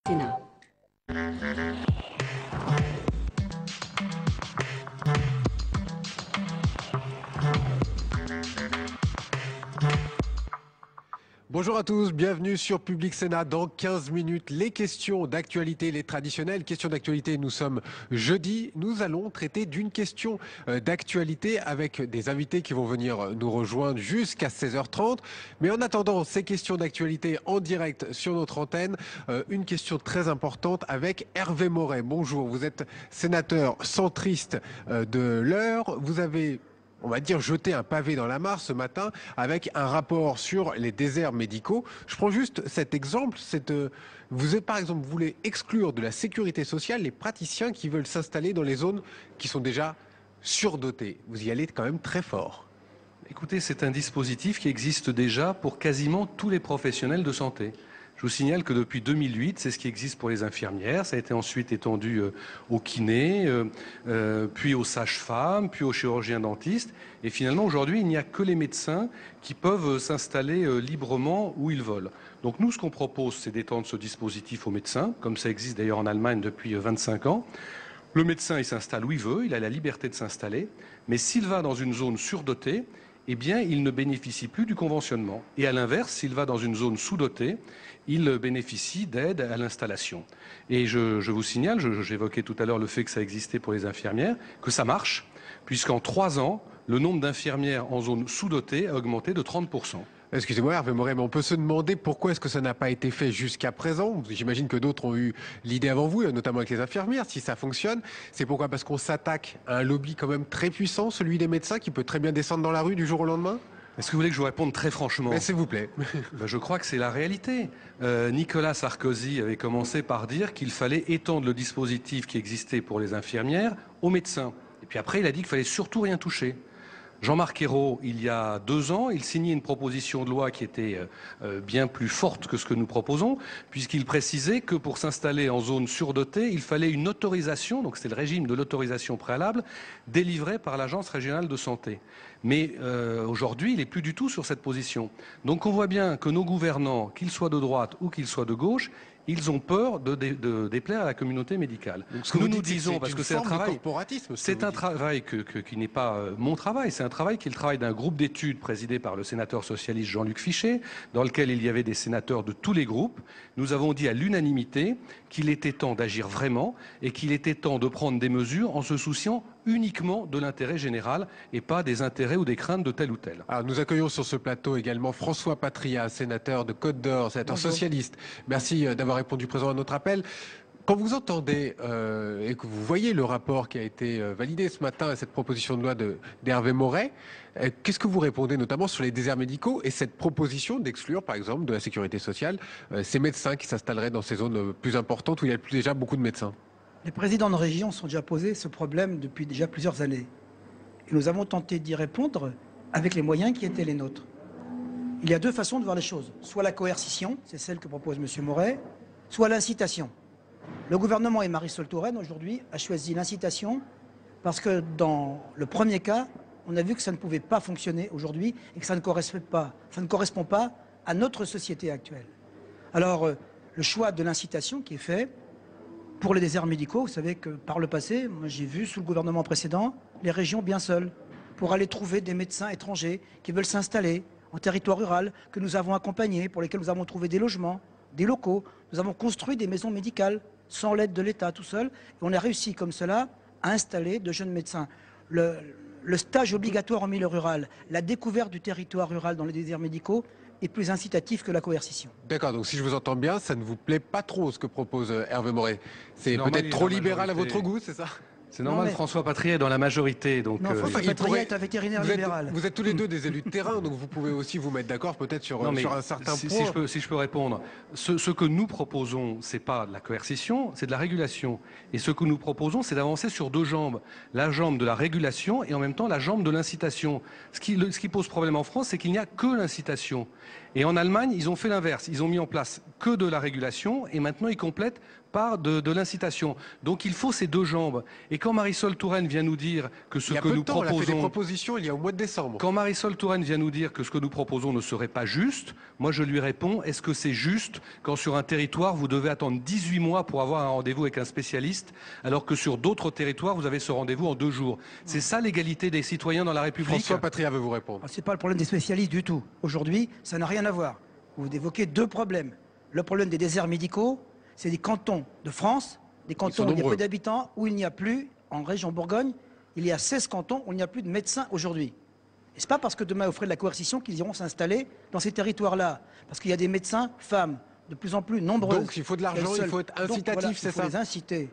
Sénat. Bonjour à tous, bienvenue sur Public Sénat. Dans 15 minutes, les questions d'actualité, les traditionnelles questions d'actualité. Nous sommes jeudi, nous allons traiter d'une question d'actualité avec des invités qui vont venir nous rejoindre jusqu'à 16h30. Mais en attendant ces questions d'actualité en direct sur notre antenne, une question très importante avec Hervé Maurey. Bonjour, vous êtes sénateur centriste de l'Eure. Vous avez, on va dire, jeter un pavé dans la mare ce matin avec un rapport sur les déserts médicaux. Je prends juste cet exemple. Vous, par exemple, voulez exclure de la sécurité sociale les praticiens qui veulent s'installer dans les zones qui sont déjà surdotées. Vous y allez quand même très fort. Écoutez, c'est un dispositif qui existe déjà pour quasiment tous les professionnels de santé. Je vous signale que depuis 2008, c'est ce qui existe pour les infirmières. Ça a été ensuite étendu aux kinés, puis aux sages-femmes, puis aux chirurgiens dentistes. Et finalement, aujourd'hui, il n'y a que les médecins qui peuvent s'installer librement où ils veulent. Donc nous, ce qu'on propose, c'est d'étendre ce dispositif aux médecins, comme ça existe d'ailleurs en Allemagne depuis 25 ans. Le médecin, il s'installe où il veut, il a la liberté de s'installer. Mais s'il va dans une zone surdotée, eh bien, il ne bénéficie plus du conventionnement. Et à l'inverse, s'il va dans une zone sous-dotée, il bénéficie d'aide à l'installation. Et je vous signale, j'évoquais tout à l'heure le fait que ça existait pour les infirmières, que ça marche, puisqu'en 3 ans, le nombre d'infirmières en zone sous-dotée a augmenté de 30%. Excusez-moi Hervé Maurey, mais on peut se demander pourquoi est-ce que ça n'a pas été fait jusqu'à présent. J'imagine que d'autres ont eu l'idée avant vous, notamment avec les infirmières, si ça fonctionne. C'est pourquoi? Parce qu'on s'attaque à un lobby quand même très puissant, celui des médecins, qui peut très bien descendre dans la rue du jour au lendemain? Est-ce que vous voulez que je vous réponde très franchement? S'il vous plaît. Je crois que c'est la réalité. Nicolas Sarkozy avait commencé par dire qu'il fallait étendre le dispositif qui existait pour les infirmières aux médecins. Et puis après, il a dit qu'il fallait surtout rien toucher. Jean-Marc Ayrault, il y a 2 ans, il signait une proposition de loi qui était bien plus forte que ce que nous proposons, puisqu'il précisait que pour s'installer en zone surdotée, il fallait une autorisation, donc c'est le régime de l'autorisation préalable, délivrée par l'Agence régionale de santé. Mais aujourd'hui, il n'est plus du tout sur cette position. Donc on voit bien que nos gouvernants, qu'ils soient de droite ou qu'ils soient de gauche, ils ont peur de déplaire à la communauté médicale. Donc, ce que nous vous nous dites, disons, parce que c'est un travail, c'est un travail qui n'est pas mon travail, c'est un travail qui est le travail d'un groupe d'études présidé par le sénateur socialiste Jean-Luc Fichet, dans lequel il y avait des sénateurs de tous les groupes. Nous avons dit à l'unanimité qu'il était temps d'agir vraiment et qu'il était temps de prendre des mesures en se souciant uniquement de l'intérêt général et pas des intérêts ou des craintes de tel ou tel. Alors, nous accueillons sur ce plateau également François Patria, sénateur de Côte d'Or, sénateur socialiste. Merci d'avoir répondu présent à notre appel. Quand vous entendez et que vous voyez le rapport qui a été validé ce matin à cette proposition de loi d'Hervé Maurey, qu'est-ce que vous répondez notamment sur les déserts médicaux et cette proposition d'exclure par exemple de la sécurité sociale ces médecins qui s'installeraient dans ces zones plus importantes où il y a déjà beaucoup de médecins? Les présidents de région sont déjà posé ce problème depuis déjà plusieurs années. Et nous avons tenté d'y répondre avec les moyens qui étaient les nôtres. Il y a 2 façons de voir les choses. Soit la coercition, c'est celle que propose M. Maurey, soit l'incitation. Le gouvernement et Marisol Touraine, aujourd'hui, a choisi l'incitation parce que dans le premier cas, on a vu que ça ne pouvait pas fonctionner aujourd'hui et que ça ne correspond pas à notre société actuelle. Alors, le choix de l'incitation qui est fait, pour les déserts médicaux, vous savez que par le passé, moi j'ai vu sous le gouvernement précédent, les régions bien seules, pour aller trouver des médecins étrangers qui veulent s'installer en territoire rural, que nous avons accompagnés, pour lesquels nous avons trouvé des logements, des locaux. Nous avons construit des maisons médicales sans l'aide de l'État tout seul. Et on a réussi comme cela à installer de jeunes médecins. Le stage obligatoire en milieu rural, la découverte du territoire rural dans les déserts médicaux, est plus incitatif que la coercition. D'accord, donc si je vous entends bien, ça ne vous plaît pas trop ce que propose Hervé Maurey. C'est peut-être trop libéral à votre goût, c'est ça? C'est normal, mais... François Patria est dans la majorité. Donc, non, François Patria est un vétérinaire libéral. Vous êtes tous les deux des élus de terrain, donc vous pouvez aussi vous mettre d'accord peut-être sur un certain point. Si je peux répondre, ce que nous proposons, c'est pas de la coercition, c'est de la régulation. Et ce que nous proposons, c'est d'avancer sur 2 jambes. La jambe de la régulation et en même temps la jambe de l'incitation. Ce qui pose problème en France, c'est qu'il n'y a que l'incitation. Et en Allemagne, ils ont fait l'inverse. Ils ont mis en place que de la régulation et maintenant ils complètent par de l'incitation. Donc il faut ces deux jambes. Et quand Marisol Touraine vient nous dire que ce Il y a que peu nous de temps, elle a fait des proposons... propositions il y a au mois de décembre. Quand Marisol Touraine vient nous dire que ce que nous proposons ne serait pas juste, moi je lui réponds, est-ce que c'est juste quand sur un territoire vous devez attendre 18 mois pour avoir un rendez-vous avec un spécialiste, alors que sur d'autres territoires vous avez ce rendez-vous en 2 jours? C'est ça l'égalité des citoyens dans la République? François Patria veut vous répondre. Ce n'est pas le problème des spécialistes du tout. Aujourd'hui, ça n'a rien à voir. Vous évoquez deux problèmes. Le problème des déserts médicaux, c'est des cantons de France, des cantons où il y a nombreux. peu d'habitants, où il n'y a plus, en région Bourgogne, il y a 16 cantons où il n'y a plus de médecins aujourd'hui. Et ce n'est pas parce que demain on ferait de la coercition qu'ils iront s'installer dans ces territoires-là. Parce qu'il y a des médecins femmes de plus en plus nombreuses. Donc il faut de l'argent, il faut être incitatif, c'est ça? Il faut les inciter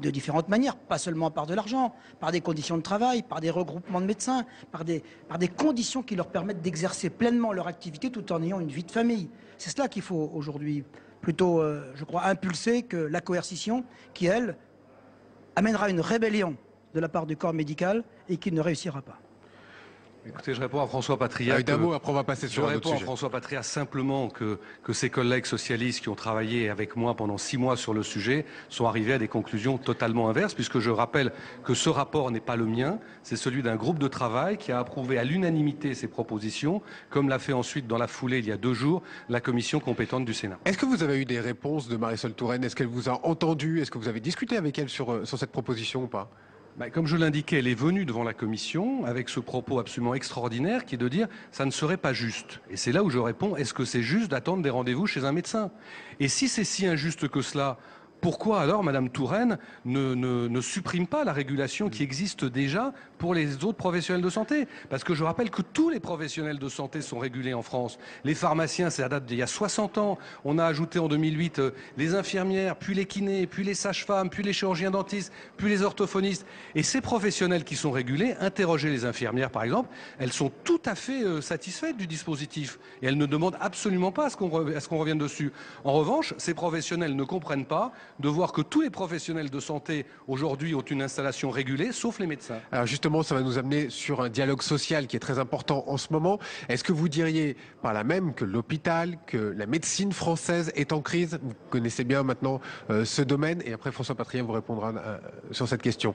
de différentes manières, pas seulement par de l'argent, par des conditions de travail, par des regroupements de médecins, par des conditions qui leur permettent d'exercer pleinement leur activité tout en ayant une vie de famille. C'est cela qu'il faut aujourd'hui plutôt, je crois, impulser que la coercition qui, elle, amènera une rébellion de la part du corps médical et qui ne réussira pas. Écoutez, je réponds à François Patria. D'un mot, après on va passer Je sur un autre réponds à sujet. François Patria simplement que ses collègues socialistes qui ont travaillé avec moi pendant 6 mois sur le sujet sont arrivés à des conclusions totalement inverses, puisque je rappelle que ce rapport n'est pas le mien, c'est celui d'un groupe de travail qui a approuvé à l'unanimité ces propositions, comme l'a fait ensuite dans la foulée il y a 2 jours la commission compétente du Sénat. Est-ce que vous avez eu des réponses de Marisol Touraine? Est-ce qu'elle vous a entendu? Est-ce que vous avez discuté avec elle sur cette proposition ou pas? Comme je l'indiquais, elle est venue devant la commission avec ce propos absolument extraordinaire qui est de dire ça ne serait pas juste. Et c'est là où je réponds, est-ce que c'est juste d'attendre des rendez-vous chez un médecin? Et si c'est si injuste que cela, pourquoi alors Madame Touraine ne supprime pas la régulation qui existe déjà pour les autres professionnels de santé? Parce que je rappelle que tous les professionnels de santé sont régulés en France. Les pharmaciens, ça date d'il y a 60 ans. On a ajouté en 2008 les infirmières, puis les kinés, puis les sages-femmes, puis les chirurgiens dentistes, puis les orthophonistes. Et ces professionnels qui sont régulés, interrogez les infirmières par exemple, elles sont tout à fait satisfaites du dispositif. Et elles ne demandent absolument pas à ce qu'on revienne dessus. En revanche, ces professionnels ne comprennent pas de voir que tous les professionnels de santé aujourd'hui ont une installation régulée, sauf les médecins. Alors justement, ça va nous amener sur un dialogue social qui est très important en ce moment. Est-ce que vous diriez par là même que l'hôpital, que la médecine française est en crise? Vous connaissez bien maintenant ce domaine et après François Patria vous répondra sur cette question.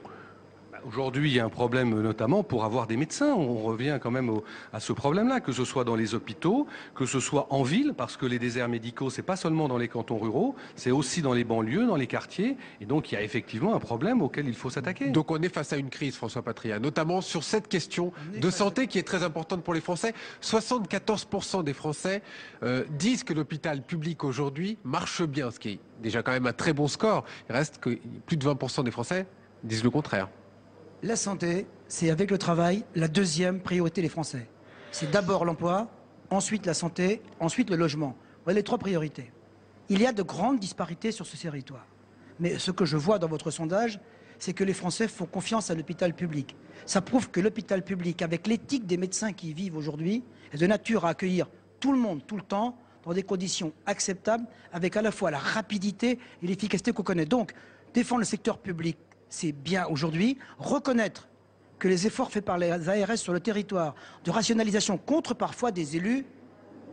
Aujourd'hui, il y a un problème notamment pour avoir des médecins. On revient quand même à ce problème-là, que ce soit dans les hôpitaux, que ce soit en ville, parce que les déserts médicaux, c'est pas seulement dans les cantons ruraux, c'est aussi dans les banlieues, dans les quartiers. Et donc, il y a effectivement un problème auquel il faut s'attaquer. Donc on est face à une crise, François Patria, notamment sur cette question de santé qui est très importante pour les Français. 74% des Français disent que l'hôpital public aujourd'hui marche bien, ce qui est déjà quand même un très bon score. Il reste que plus de 20% des Français disent le contraire. La santé, c'est avec le travail la deuxième priorité des Français. C'est d'abord l'emploi, ensuite la santé, ensuite le logement. Voilà les 3 priorités. Il y a de grandes disparités sur ce territoire. Mais ce que je vois dans votre sondage, c'est que les Français font confiance à l'hôpital public. Ça prouve que l'hôpital public, avec l'éthique des médecins qui y vivent aujourd'hui, est de nature à accueillir tout le monde, tout le temps, dans des conditions acceptables, avec à la fois la rapidité et l'efficacité qu'on connaît. Donc, défendre le secteur public, c'est bien aujourd'hui. Reconnaître que les efforts faits par les ARS sur le territoire de rationalisation contre parfois des élus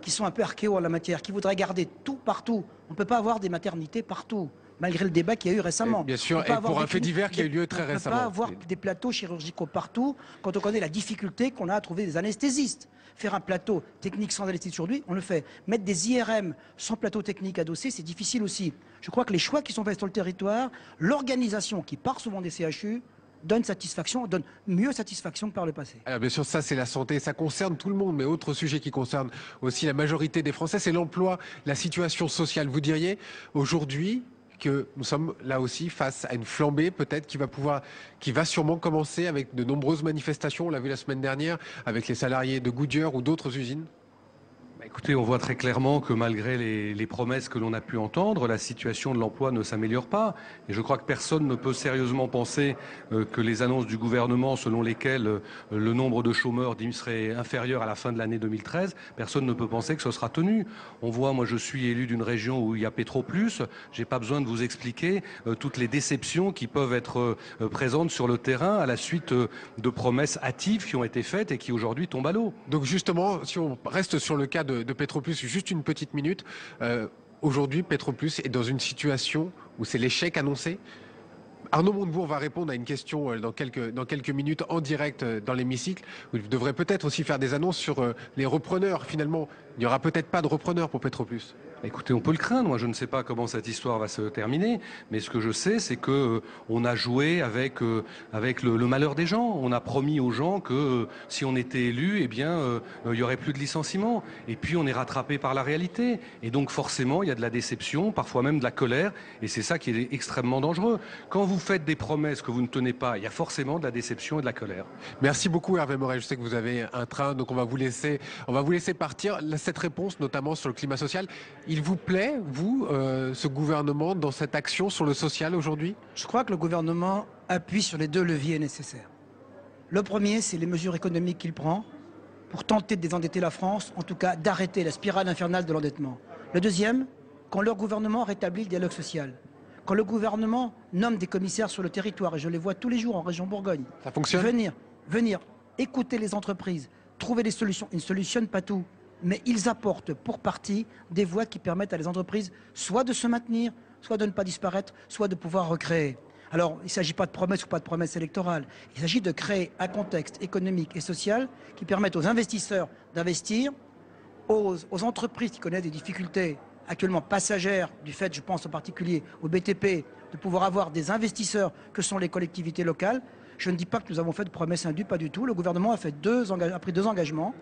qui sont un peu archéaux en la matière, qui voudraient garder tout partout. On ne peut pas avoir des maternités partout, malgré le débat qu'il y a eu récemment. Bien sûr, et pour un fait divers qui a eu lieu très récemment. On ne peut pas avoir des plateaux chirurgicaux partout quand on connaît la difficulté qu'on a à trouver des anesthésistes. Faire un plateau technique sans anesthésiste aujourd'hui, on le fait. Mettre des IRM sans plateau technique adossé, c'est difficile aussi. Je crois que les choix qui sont faits sur le territoire, l'organisation qui part souvent des CHU, donne satisfaction, donne mieux satisfaction que par le passé. Alors bien sûr, ça c'est la santé, ça concerne tout le monde, mais autre sujet qui concerne aussi la majorité des Français, c'est l'emploi, la situation sociale. Vous diriez aujourd'hui que nous sommes là aussi face à une flambée peut-être qui va sûrement commencer avec de nombreuses manifestations. On l'a vu la semaine dernière avec les salariés de Goodyear ou d'autres usines. Écoutez, on voit très clairement que malgré les promesses que l'on a pu entendre, la situation de l'emploi ne s'améliore pas. Et je crois que personne ne peut sérieusement penser que les annonces du gouvernement selon lesquelles le nombre de chômeurs serait inférieur à la fin de l'année 2013, personne ne peut penser que ce sera tenu. On voit, moi je suis élu d'une région où il y a Petroplus, j'ai pas besoin de vous expliquer toutes les déceptions qui peuvent être présentes sur le terrain à la suite de promesses hâtives qui ont été faites et qui aujourd'hui tombent à l'eau. Donc justement, si on reste sur le cas de de Petroplus, juste une petite minute. Aujourd'hui, Petroplus est dans une situation où c'est l'échec annoncé. Arnaud Montebourg va répondre à une question dans quelques minutes en direct dans l'hémicycle. Vous devrez peut-être aussi faire des annonces sur les repreneurs. Finalement, il n'y aura peut-être pas de repreneurs pour Petroplus. Écoutez, on peut le craindre. Moi, je ne sais pas comment cette histoire va se terminer, mais ce que je sais, c'est que on a joué avec le malheur des gens. On a promis aux gens que si on était élu, eh bien, il y aurait plus de licenciements. Et puis, on est rattrapé par la réalité. Et donc, forcément, il y a de la déception, parfois même de la colère. Et c'est ça qui est extrêmement dangereux. Quand vous faites des promesses que vous ne tenez pas, il y a forcément de la déception et de la colère. Merci beaucoup, Hervé Morel. Je sais que vous avez un train, donc on va vous laisser partir. Cette réponse, notamment sur le climat social, il vous plaît, vous, ce gouvernement, dans cette action sur le social aujourd'hui? Je crois que le gouvernement appuie sur les deux leviers nécessaires. Le premier, c'est les mesures économiques qu'il prend pour tenter de désendetter la France, en tout cas d'arrêter la spirale infernale de l'endettement. Le deuxième, quand leur gouvernement rétablit le dialogue social. Quand le gouvernement nomme des commissaires sur le territoire, et je les vois tous les jours en région Bourgogne, ça fonctionne. Venir écouter les entreprises, trouver des solutions. Ils ne solutionnent pas tout, mais ils apportent pour partie des voies qui permettent à les entreprises soit de se maintenir, soit de ne pas disparaître, soit de pouvoir recréer. Alors, il ne s'agit pas de promesses ou pas de promesses électorales. Il s'agit de créer un contexte économique et social qui permette aux investisseurs d'investir, aux entreprises qui connaissent des difficultés actuellement passagères, du fait, je pense en particulier au BTP, de pouvoir avoir des investisseurs que sont les collectivités locales. Je ne dis pas que nous avons fait de promesses indues, pas du tout. Le gouvernement a pris deux engagements.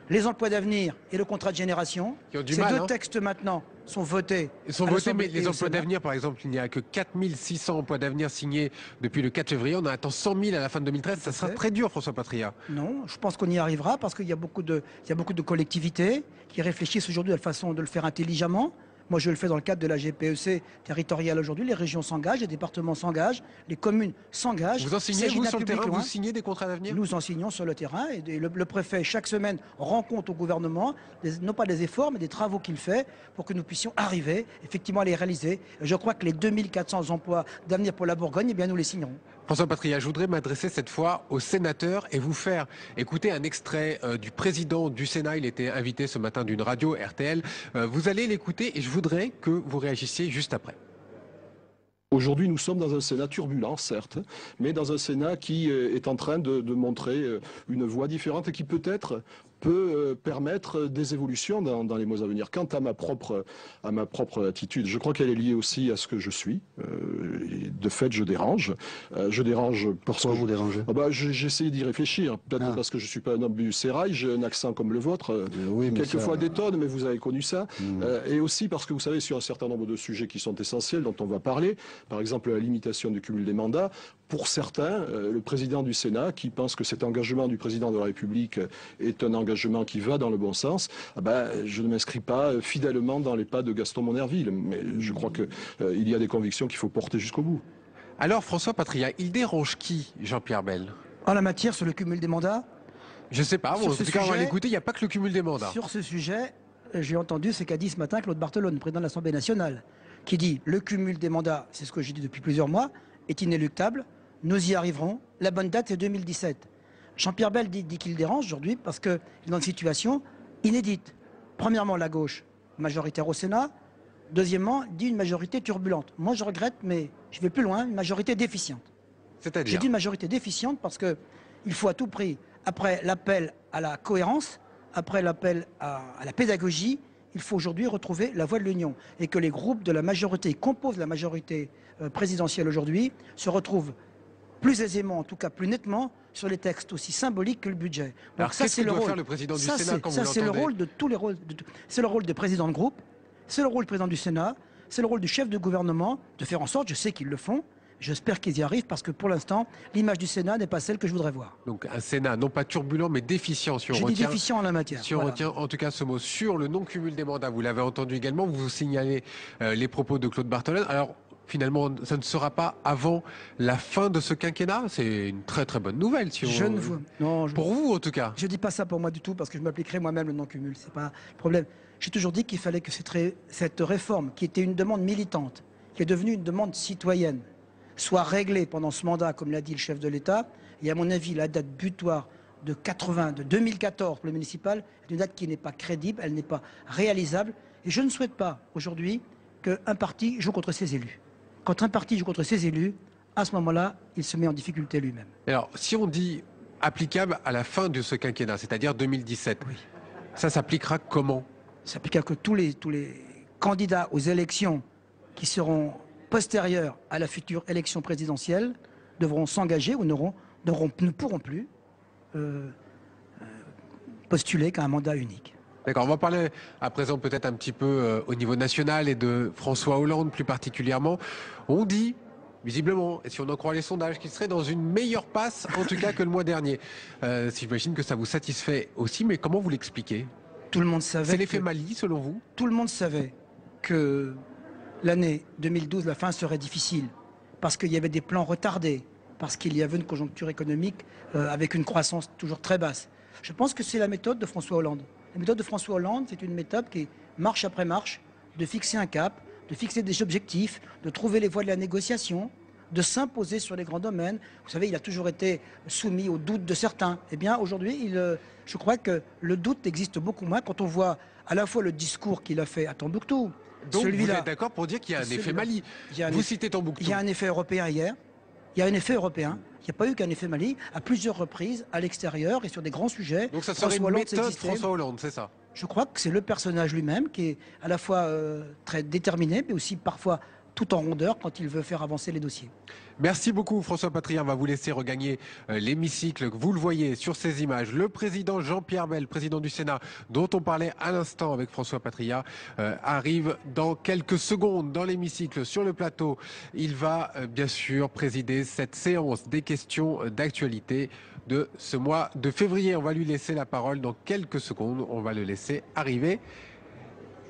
Les emplois d'avenir et le contrat de génération. Ces deux textes maintenant sont votés. Ils sont votés, mais les emplois d'avenir, par exemple, il n'y a que 4600 emplois d'avenir signés depuis le 4 février. On en attend 100 000 à la fin de 2013. Ça sera très dur, François Patria. Non, je pense qu'on y arrivera parce qu'il y a beaucoup de collectivités qui réfléchissent aujourd'hui à la façon de le faire intelligemment. Moi, je le fais dans le cadre de la GPEC territoriale aujourd'hui. Les régions s'engagent, les départements s'engagent, les communes s'engagent. Vous en signez, vous, sur le terrain, vous signez des contrats d'avenir? Nous en signons sur le terrain et le préfet, chaque semaine, rend compte au gouvernement, non pas des efforts, mais des travaux qu'il fait pour que nous puissions arriver, effectivement, à les réaliser. Je crois que les 2400 emplois d'avenir pour la Bourgogne, eh bien, nous les signerons. François Patria, je voudrais m'adresser cette fois aux sénateurs et vous faire écouter un extrait du président du Sénat. Il était invité ce matin d'une radio RTL. Vous allez l'écouter et je voudrais que vous réagissiez juste après. Aujourd'hui, nous sommes dans un Sénat turbulent, certes, mais dans un Sénat qui est en train de montrer une voie différente et qui peut-être peut permettre des évolutions dans les mois à venir. Quant à ma propre attitude, je crois qu'elle est liée aussi à ce que je suis. De fait, je dérange. Je dérange parce que... Pourquoi vous dérangez? J'ai essayé d'y réfléchir. Peut-être parce que je ne suis pas un homme du sérail, j'ai un accent comme le vôtre. Oui, quelquefois ça... détonne, mais vous avez connu ça. Et aussi parce que vous savez, sur un certain nombre de sujets qui sont essentiels, dont on va parler, par exemple la limitation du cumul des mandats, pour certains, le président du Sénat, qui pense que cet engagement du président de la République est un engagement qui va dans le bon sens, je ne m'inscris pas fidèlement dans les pas de Gaston Monnerville. Mais je crois qu'il y a des convictions qu'il faut porter jusqu'au bout. Alors, François Patria, il dérange qui, Jean-Pierre Bel? En la matière, sur le cumul des mandats? Je ne sais pas. En tout cas, on va l'écouter. Il n'y a pas que le cumul des mandats. Sur ce sujet, j'ai entendu ce qu'a dit ce matin Claude Barthelone, président de l'Assemblée nationale, qui dit le cumul des mandats, c'est ce que j'ai dit depuis plusieurs mois, est inéluctable. Nous y arriverons. La bonne date, c'est 2017. Jean-Pierre Bel dit qu'il dérange aujourd'hui parce qu'il est dans une situation inédite. Premièrement, la gauche majoritaire au Sénat. Deuxièmement, dit une majorité turbulente. Moi, je regrette, mais je vais plus loin, une majorité déficiente. C'est-à-dire? J'ai dit une majorité déficiente parce qu'il faut à tout prix, après l'appel à la cohérence, après l'appel à la pédagogie, il faut aujourd'hui retrouver la voie de l'union. Et que les groupes de la majorité, qui composent la majorité présidentielle aujourd'hui, se retrouvent plus aisément, en tout cas plus nettement, sur les textes aussi symboliques que le budget. Donc alors, qu'est-ce que doit faire le président du Sénat quand vous l'entendez? Ça, c'est le rôle de tous les rôles. C'est le rôle des présidents de groupe, c'est le rôle du président du Sénat, c'est le rôle du chef de gouvernement de faire en sorte, je sais qu'ils le font, j'espère qu'ils y arrivent parce que pour l'instant, l'image du Sénat n'est pas celle que je voudrais voir. Donc un Sénat non pas turbulent mais déficient, si on retient. J'ai dit déficient en la matière. Si on retient en tout cas ce mot sur le non-cumul des mandats, vous l'avez entendu également, vous signalez les propos de Claude Barthelone. Alors finalement, ça ne sera pas avant la fin de ce quinquennat. C'est une très très bonne nouvelle. Si pour vous en tout cas. Je ne dis pas ça pour moi du tout parce que je m'appliquerai moi-même le non-cumul. C'est pas le problème. J'ai toujours dit qu'il fallait que cette réforme, qui était une demande militante, qui est devenue une demande citoyenne, soit réglée pendant ce mandat, comme l'a dit le chef de l'État. Et à mon avis, la date butoir de 2014 pour le municipal est une date qui n'est pas crédible, elle n'est pas réalisable. Et je ne souhaite pas aujourd'hui qu'un parti joue contre ses élus. Quand un parti joue contre ses élus, à ce moment-là, il se met en difficulté lui-même. Alors, si on dit applicable à la fin de ce quinquennat, c'est-à-dire 2017, Oui. ça s'appliquera comment? Ça s'applique à que tous les candidats aux élections qui seront postérieurs à la future élection présidentielle devront s'engager ou ne pourront plus postuler qu'à un mandat unique. D'accord, on va parler à présent peut-être un petit peu au niveau national et de François Hollande plus particulièrement. On dit, visiblement, et si on en croit les sondages, qu'il serait dans une meilleure passe, en tout cas que le mois dernier. J'imagine que ça vous satisfait aussi, mais comment vous l'expliquez? Tout le monde savait. C'est l'effet Mali, selon vous? Tout le monde savait que l'année 2012, la fin serait difficile, parce qu'il y avait des plans retardés, parce qu'il y avait une conjoncture économique avec une croissance toujours très basse. Je pense que c'est la méthode de François Hollande. La méthode de François Hollande, c'est une méthode qui est marche après marche, de fixer un cap, de fixer des objectifs, de trouver les voies de la négociation, de s'imposer sur les grands domaines. Vous savez, il a toujours été soumis au doute de certains. Eh bien, aujourd'hui, je crois que le doute existe beaucoup moins quand on voit à la fois le discours qu'il a fait à Tombouctou. Donc vous êtes d'accord pour dire qu'il y a un effet Mali? Vous citez Tombouctou. Il y a un effet européen hier. Il y a un effet européen. Il n'y a pas eu qu'un effet Mali à plusieurs reprises, à l'extérieur et sur des grands sujets. Donc ça serait une méthode François Hollande, c'est ça? Je crois que c'est le personnage lui-même qui est à la fois très déterminé, mais aussi parfois tout en rondeur quand il veut faire avancer les dossiers. Merci beaucoup François Patriat, on va vous laisser regagner l'hémicycle. Vous le voyez sur ces images. Le président Jean-Pierre Bel, président du Sénat, dont on parlait à l'instant avec François Patriat, arrive dans quelques secondes dans l'hémicycle sur le plateau. Il va bien sûr présider cette séance des questions d'actualité de ce mois de février. On va lui laisser la parole dans quelques secondes. On va le laisser arriver.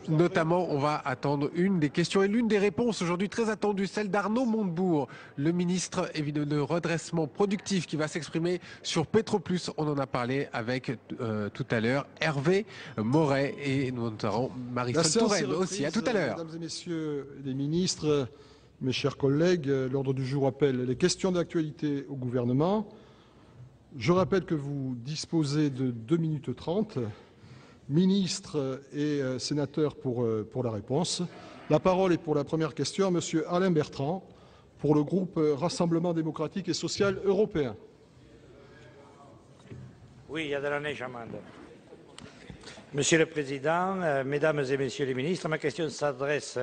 Notamment, on va attendre une des questions et l'une des réponses aujourd'hui très attendue, celle d'Arnaud Montebourg, le ministre de redressement productif qui va s'exprimer sur Petroplus. On en a parlé avec tout à l'heure Hervé Moret et nous aurons Marisol Touraine aussi. À tout à l'heure. Mesdames et messieurs les ministres, mes chers collègues, l'ordre du jour appelle les questions d'actualité au gouvernement. Je rappelle que vous disposez de 2 minutes 30. Ministre et sénateur pour la réponse. La parole est pour la première question à Monsieur Alain Bertrand pour le groupe Rassemblement démocratique et social européen. Oui, il y a de la neige, Amande. Monsieur le Président, Mesdames et Messieurs les ministres, ma question s'adresse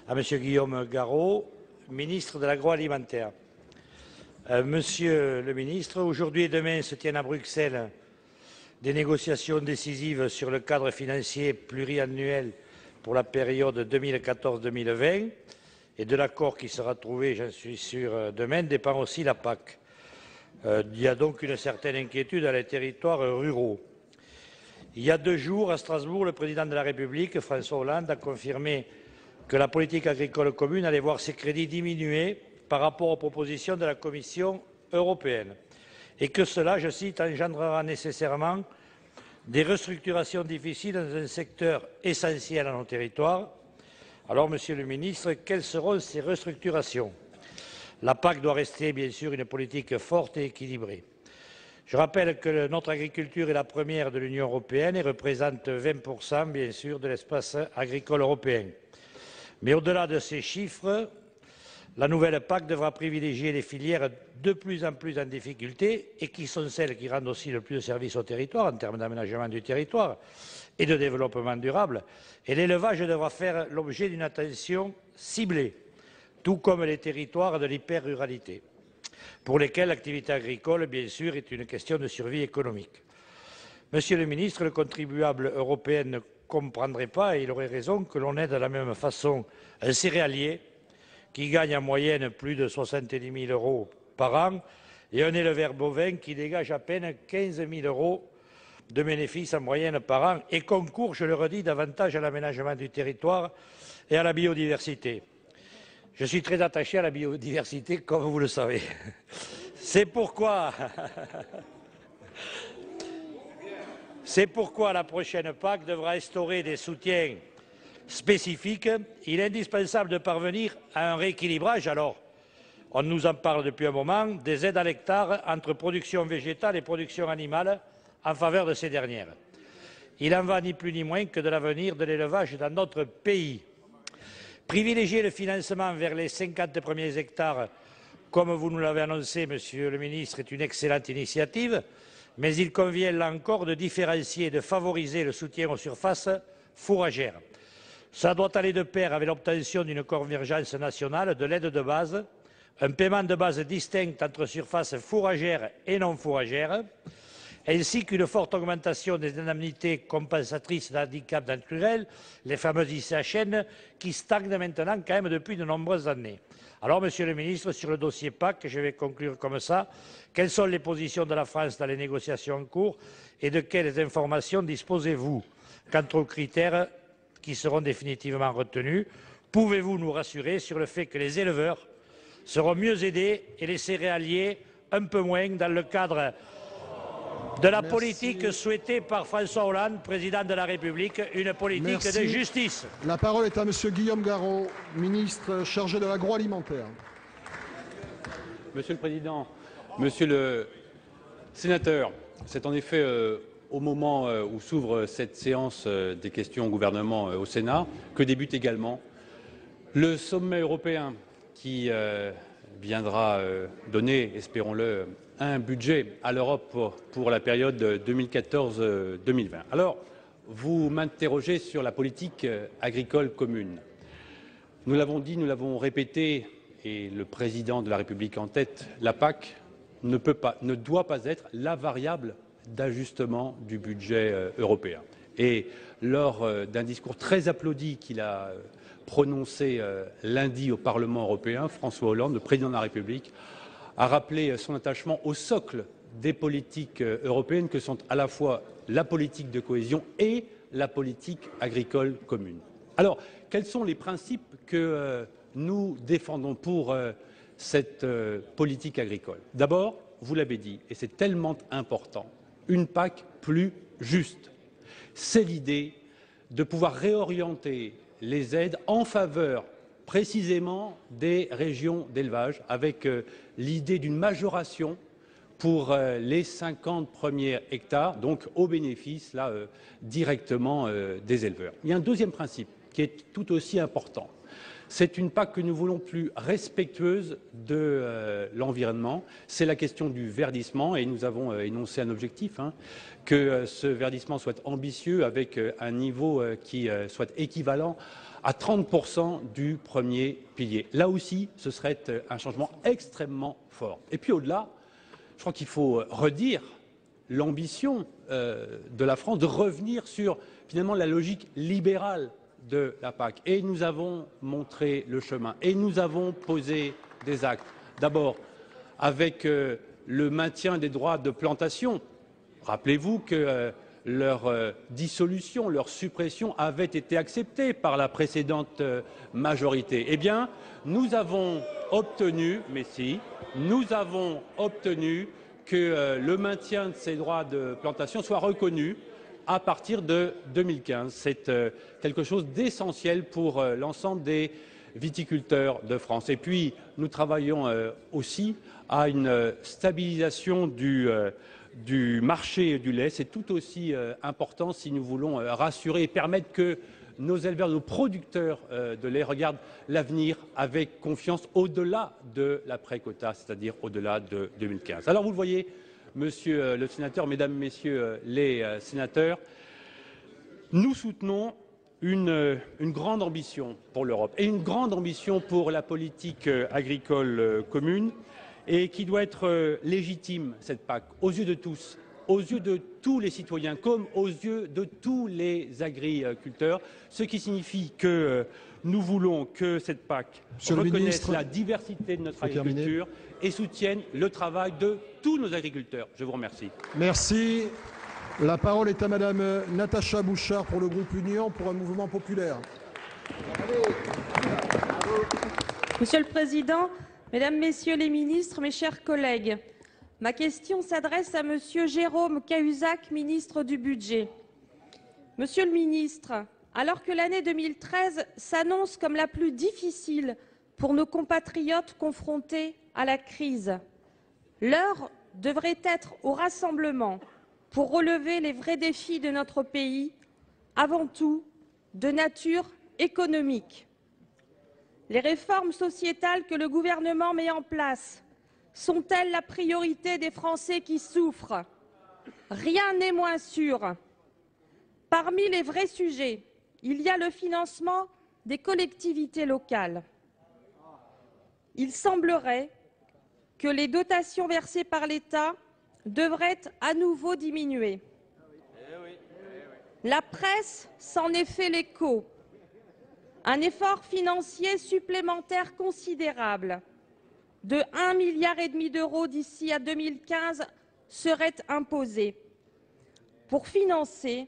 à Monsieur Guillaume Garot, ministre de l'Agroalimentaire. Monsieur le ministre, aujourd'hui et demain se tiennent à Bruxelles des négociations décisives sur le cadre financier pluriannuel pour la période 2014-2020 et de l'accord qui sera trouvé, j'en suis sûr, demain, dépend aussi la PAC. Il y a donc une certaine inquiétude dans les territoires ruraux. Il y a 2 jours, à Strasbourg, le président de la République, François Hollande, a confirmé que la politique agricole commune allait voir ses crédits diminuer par rapport aux propositions de la Commission européenne. Et que cela, je cite, engendrera nécessairement des restructurations difficiles dans un secteur essentiel à nos territoires. Alors, Monsieur le ministre, quelles seront ces restructurations? La PAC doit rester, bien sûr, une politique forte et équilibrée. Je rappelle que notre agriculture est la première de l'Union européenne et représente 20%, bien sûr, de l'espace agricole européen. Mais au-delà de ces chiffres, la nouvelle PAC devra privilégier les filières de plus en plus en difficulté et qui sont celles qui rendent aussi le plus de services au territoire en termes d'aménagement du territoire et de développement durable. Et l'élevage devra faire l'objet d'une attention ciblée, tout comme les territoires de l'hyper-ruralité, pour lesquels l'activité agricole, bien sûr, est une question de survie économique. Monsieur le ministre, le contribuable européen ne comprendrait pas, et il aurait raison, que l'on aide de la même façon un céréalier qui gagne en moyenne plus de 70 000 € par an, et un éleveur bovin qui dégage à peine 15 000 € de bénéfices en moyenne par an et concourt, je le redis, davantage à l'aménagement du territoire et à la biodiversité. Je suis très attaché à la biodiversité, comme vous le savez. C'est pourquoi la prochaine PAC devra instaurer des soutiens spécifiques. Il est indispensable de parvenir à un rééquilibrage. Alors, on nous en parle depuis un moment, des aides à l'hectare entre production végétale et production animale en faveur de ces dernières. Il en va ni plus ni moins que de l'avenir de l'élevage dans notre pays. Privilégier le financement vers les 50 premiers hectares, comme vous nous l'avez annoncé, Monsieur le ministre, est une excellente initiative, mais il convient là encore de différencier et de favoriser le soutien aux surfaces fourragères. Ça doit aller de pair avec l'obtention d'une convergence nationale de l'aide de base, un paiement de base distinct entre surfaces fourragères et non fourragères, ainsi qu'une forte augmentation des indemnités compensatrices d'handicap naturel, les fameuses ICHN, qui stagnent maintenant quand même depuis de nombreuses années. Alors, Monsieur le ministre, sur le dossier PAC, je vais conclure comme ça, quelles sont les positions de la France dans les négociations en cours et de quelles informations disposez-vous quant aux critères qui seront définitivement retenus? Pouvez-vous nous rassurer sur le fait que les éleveurs seront mieux aidés et les céréaliers un peu moins dans le cadre de la politique souhaitée par François Hollande, président de la République, une politique de justice. La parole est à Monsieur Guillaume Garot, ministre chargé de l'agroalimentaire. Monsieur le Président, Monsieur le Sénateur, c'est en effet au moment où s'ouvre cette séance des questions au gouvernement au Sénat que débute également le sommet européen qui viendra donner, espérons-le, un budget à l'Europe pour la période 2014-2020. Alors, vous m'interrogez sur la politique agricole commune. Nous l'avons dit, nous l'avons répété, et le président de la République en tête, la PAC ne doit pas être la variable d'ajustement du budget européen. Et lors d'un discours très applaudi qu'il a prononcé lundi au Parlement européen, François Hollande, le président de la République, a rappelé son attachement au socle des politiques européennes que sont à la fois la politique de cohésion et la politique agricole commune. Alors, quels sont les principes que nous défendons pour cette politique agricole? D'abord, vous l'avez dit, et c'est tellement important, une PAC plus juste. C'est l'idée de pouvoir réorienter les aides en faveur précisément des régions d'élevage, avec l'idée d'une majoration pour les 50 premiers hectares, donc au bénéfice là, directement des éleveurs. Il y a un deuxième principe qui est tout aussi important. C'est une PAC que nous voulons plus respectueuse de l'environnement. C'est la question du verdissement et nous avons énoncé un objectif, que ce verdissement soit ambitieux avec un niveau qui soit équivalent à 30% du premier pilier. Là aussi, ce serait un changement extrêmement fort. Et puis au-delà, je crois qu'il faut redire l'ambition de la France de revenir sur finalement la logique libérale de la PAC. Et nous avons montré le chemin et nous avons posé des actes. D'abord, avec le maintien des droits de plantation. Rappelez-vous que leur dissolution, leur suppression avait été acceptée par la précédente majorité. Eh bien, nous avons obtenu, nous avons obtenu que le maintien de ces droits de plantation soit reconnu à partir de 2015. C'est quelque chose d'essentiel pour l'ensemble des viticulteurs de France. Et puis, nous travaillons aussi à une stabilisation du marché du lait. C'est tout aussi important si nous voulons rassurer et permettre que nos éleveurs, nos producteurs de lait regardent l'avenir avec confiance au-delà de l'après-quota, c'est-à-dire au-delà de 2015. Alors vous le voyez, Monsieur le sénateur, Mesdames, Messieurs les sénateurs, nous soutenons une grande ambition pour l'Europe et une grande ambition pour la politique agricole commune et qui doit être légitime, cette PAC, aux yeux de tous, aux yeux de tous les citoyens comme aux yeux de tous les agriculteurs, ce qui signifie que nous voulons que cette PAC reconnaisse la diversité de notre agriculture et soutienne le travail de tous nos agriculteurs. Je vous remercie. Merci. La parole est à Madame Natacha Bouchard pour le groupe Union pour un mouvement populaire. Monsieur le Président, Mesdames, Messieurs les ministres, mes chers collègues, ma question s'adresse à Monsieur Jérôme Cahuzac, ministre du Budget. Monsieur le ministre, alors que l'année 2013 s'annonce comme la plus difficile pour nos compatriotes confrontés à la crise. L'heure devrait être au rassemblement pour relever les vrais défis de notre pays, avant tout de nature économique. Les réformes sociétales que le gouvernement met en place sont-elles la priorité des Français qui souffrent? Rien n'est moins sûr. Parmi les vrais sujets, il y a le financement des collectivités locales. Il semblerait que les dotations versées par l'État devraient à nouveau diminuer. La presse s'en est fait l'écho. Un effort financier supplémentaire considérable de 1,5 milliard d'euros d'ici à 2015 serait imposé pour financer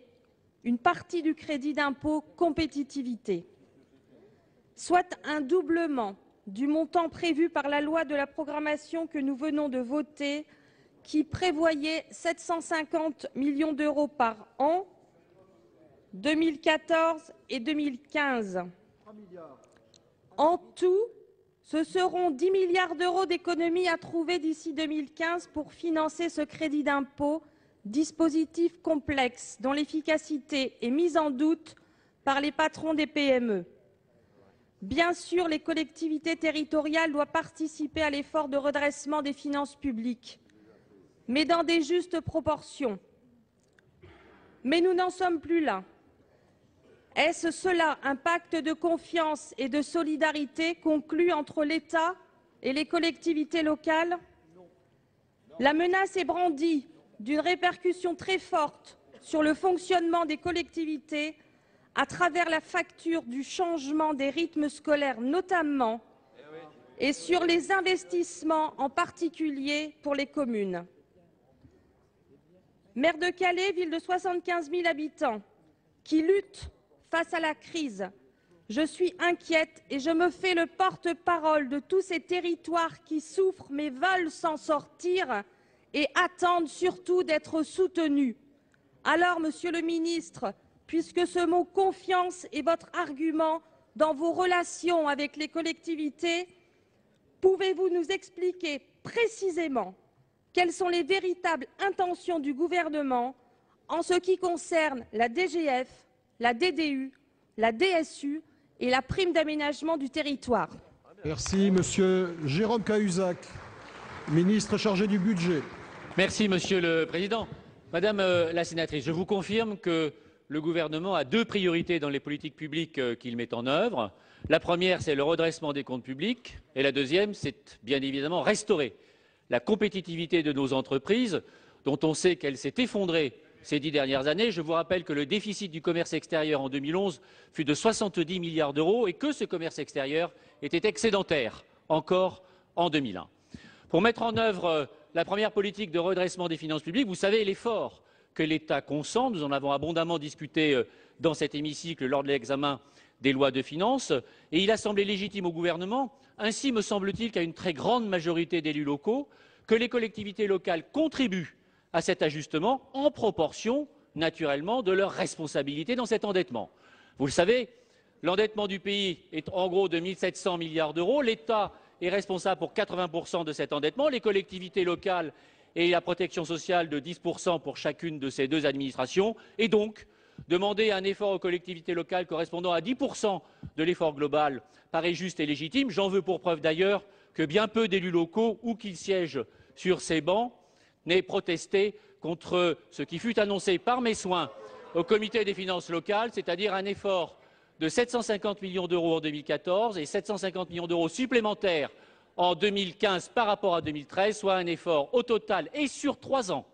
une partie du crédit d'impôt compétitivité, soit un doublement du montant prévu par la loi de la programmation que nous venons de voter, qui prévoyait 750 millions d'euros par an, 2014 et 2015. En tout, ce seront 10 milliards d'euros d'économies à trouver d'ici 2015 pour financer ce crédit d'impôt, dispositif complexe dont l'efficacité est mise en doute par les patrons des PME. Bien sûr, les collectivités territoriales doivent participer à l'effort de redressement des finances publiques, mais dans des justes proportions. Mais nous n'en sommes plus là. Est-ce cela un pacte de confiance et de solidarité conclu entre l'État et les collectivités locales? La menace est brandie d'une répercussion très forte sur le fonctionnement des collectivités à travers la facture du changement des rythmes scolaires notamment, et sur les investissements en particulier pour les communes. Maire de Calais, ville de 75 000 habitants, qui lutte face à la crise, je suis inquiète et je me fais le porte-parole de tous ces territoires qui souffrent mais veulent s'en sortir et attendent surtout d'être soutenus. Alors, Monsieur le ministre, puisque ce mot « confiance » est votre argument dans vos relations avec les collectivités, pouvez-vous nous expliquer précisément quelles sont les véritables intentions du gouvernement en ce qui concerne la DGF, la DDU, la DSU et la prime d'aménagement du territoire? Merci, Monsieur Jérôme Cahuzac, ministre chargé du budget. Merci, Monsieur le Président. Madame la sénatrice, je vous confirme que le gouvernement a deux priorités dans les politiques publiques qu'il met en œuvre. La première, c'est le redressement des comptes publics, et la deuxième, c'est bien évidemment restaurer la compétitivité de nos entreprises, dont on sait qu'elle s'est effondrée ces 10 dernières années. Je vous rappelle que le déficit du commerce extérieur en 2011 fut de 70 milliards d'euros et que ce commerce extérieur était excédentaire encore en 2001. Pour mettre en œuvre la première politique de redressement des finances publiques, vous savez l'effort que l'État consent. Nous en avons abondamment discuté dans cet hémicycle lors de l'examen des lois de finances, et il a semblé légitime au gouvernement, ainsi me semble-t-il qu'à une très grande majorité d'élus locaux, que les collectivités locales contribuent à cet ajustement en proportion, naturellement, de leur responsabilité dans cet endettement. Vous le savez, l'endettement du pays est en gros de 1 700 milliards d'euros. L'État est responsable pour 80% de cet endettement, les collectivités locales et la protection sociale de 10% pour chacune de ces deux administrations, et donc demander un effort aux collectivités locales correspondant à 10% de l'effort global paraît juste et légitime. J'en veux pour preuve d'ailleurs que bien peu d'élus locaux, où qu'ils siègent sur ces bancs, n'aient protesté contre ce qui fut annoncé par mes soins au comité des finances locales, c'est-à-dire un effort de 750 millions d'euros en 2014 et 750 millions d'euros supplémentaires en 2015 par rapport à 2013, soit un effort au total et sur 3 ans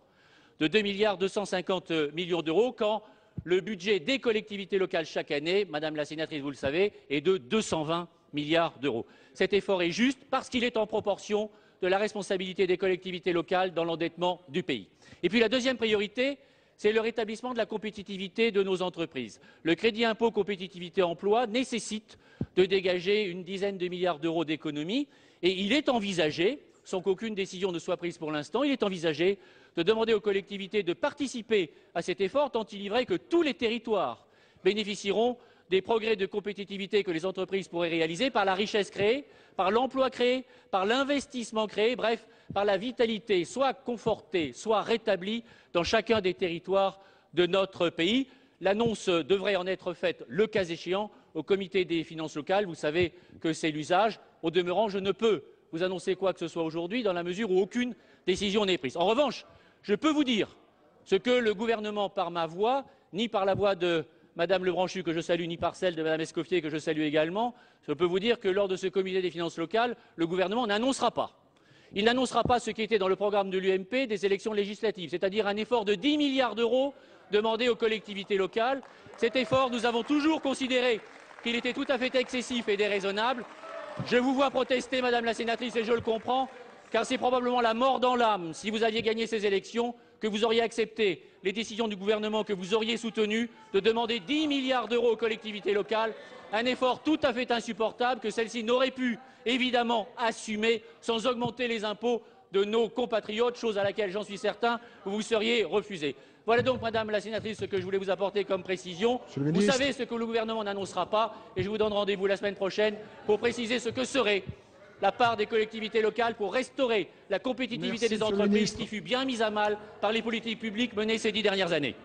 de 2,250 milliards d'euros, quand le budget des collectivités locales chaque année, Madame la sénatrice, vous le savez, est de 220 milliards d'euros. Cet effort est juste parce qu'il est en proportion de la responsabilité des collectivités locales dans l'endettement du pays. Et puis la deuxième priorité, c'est le rétablissement de la compétitivité de nos entreprises. Le crédit impôt compétitivité emploi nécessite de dégager une dizaine de milliards d'euros d'économies, et il est envisagé, sans qu'aucune décision ne soit prise pour l'instant, il est envisagé de demander aux collectivités de participer à cet effort, tant il est vrai que tous les territoires bénéficieront des progrès de compétitivité que les entreprises pourraient réaliser par la richesse créée, par l'emploi créé, par l'investissement créé, bref, par la vitalité soit confortée, soit rétablie dans chacun des territoires de notre pays. L'annonce devrait en être faite, le cas échéant, au comité des finances locales. Vous savez que c'est l'usage. Au demeurant, je ne peux vous annoncer quoi que ce soit aujourd'hui dans la mesure où aucune décision n'est prise. En revanche, je peux vous dire ce que le gouvernement, par ma voix, ni par la voix de Madame Lebranchu, que je salue, ni par celle de Madame Escoffier, que je salue également, je peux vous dire que lors de ce comité des finances locales, le gouvernement n'annoncera pas. Il n'annoncera pas ce qui était dans le programme de l'UMP des élections législatives, c'est-à-dire un effort de 10 milliards d'euros demandé aux collectivités locales. Cet effort, nous avons toujours considéré qu'il était tout à fait excessif et déraisonnable. Je vous vois protester, Madame la sénatrice, et je le comprends, car c'est probablement la mort dans l'âme, si vous aviez gagné ces élections, que vous auriez accepté les décisions du gouvernement que vous auriez soutenues de demander 10 milliards d'euros aux collectivités locales, un effort tout à fait insupportable que celles-ci n'auraient pu évidemment assumer sans augmenter les impôts de nos compatriotes, chose à laquelle, j'en suis certain, vous vous seriez refusé. Voilà donc, Madame la sénatrice, ce que je voulais vous apporter comme précision. Vous savez ce que le gouvernement n'annoncera pas et je vous donne rendez-vous la semaine prochaine pour préciser ce que serait la part des collectivités locales pour restaurer la compétitivité des entreprises qui fut bien mise à mal par les politiques publiques menées ces 10 dernières années.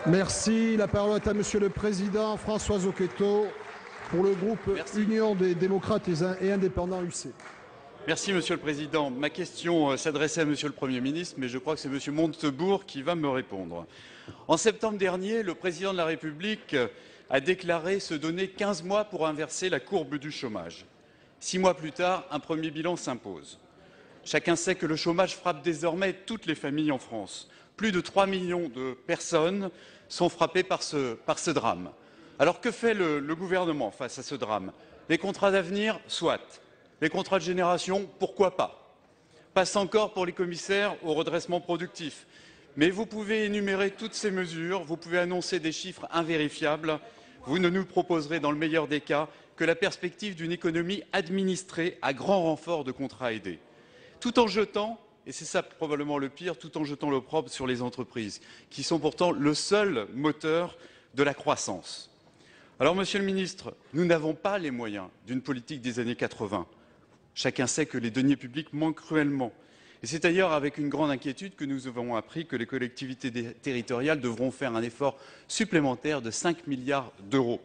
Merci. La parole est à Monsieur le Président François Zocchetto pour le groupe Union des démocrates et indépendants UC. Merci Monsieur le Président. Ma question s'adressait à Monsieur le Premier ministre, mais je crois que c'est Monsieur Montebourg qui va me répondre. En septembre dernier, le Président de la République a déclaré se donner 15 mois pour inverser la courbe du chômage. 6 mois plus tard, un premier bilan s'impose. Chacun sait que le chômage frappe désormais toutes les familles en France. Plus de 3 millions de personnes sont frappées par ce drame. Alors que fait le gouvernement face à ce drame? Les contrats d'avenir, soit. Les contrats de génération, pourquoi pas? Passe encore pour les commissaires au redressement productif. Mais vous pouvez énumérer toutes ces mesures, vous pouvez annoncer des chiffres invérifiables. Vous ne nous proposerez, dans le meilleur des cas, que la perspective d'une économie administrée à grand renfort de contrats aidés. Tout en jetant, et c'est ça probablement le pire, tout en jetant l'opprobre sur les entreprises, qui sont pourtant le seul moteur de la croissance. Alors, Monsieur le Ministre, nous n'avons pas les moyens d'une politique des années 80. Chacun sait que les deniers publics manquent cruellement. Et c'est d'ailleurs avec une grande inquiétude que nous avons appris que les collectivités territoriales devront faire un effort supplémentaire de 5 milliards d'euros.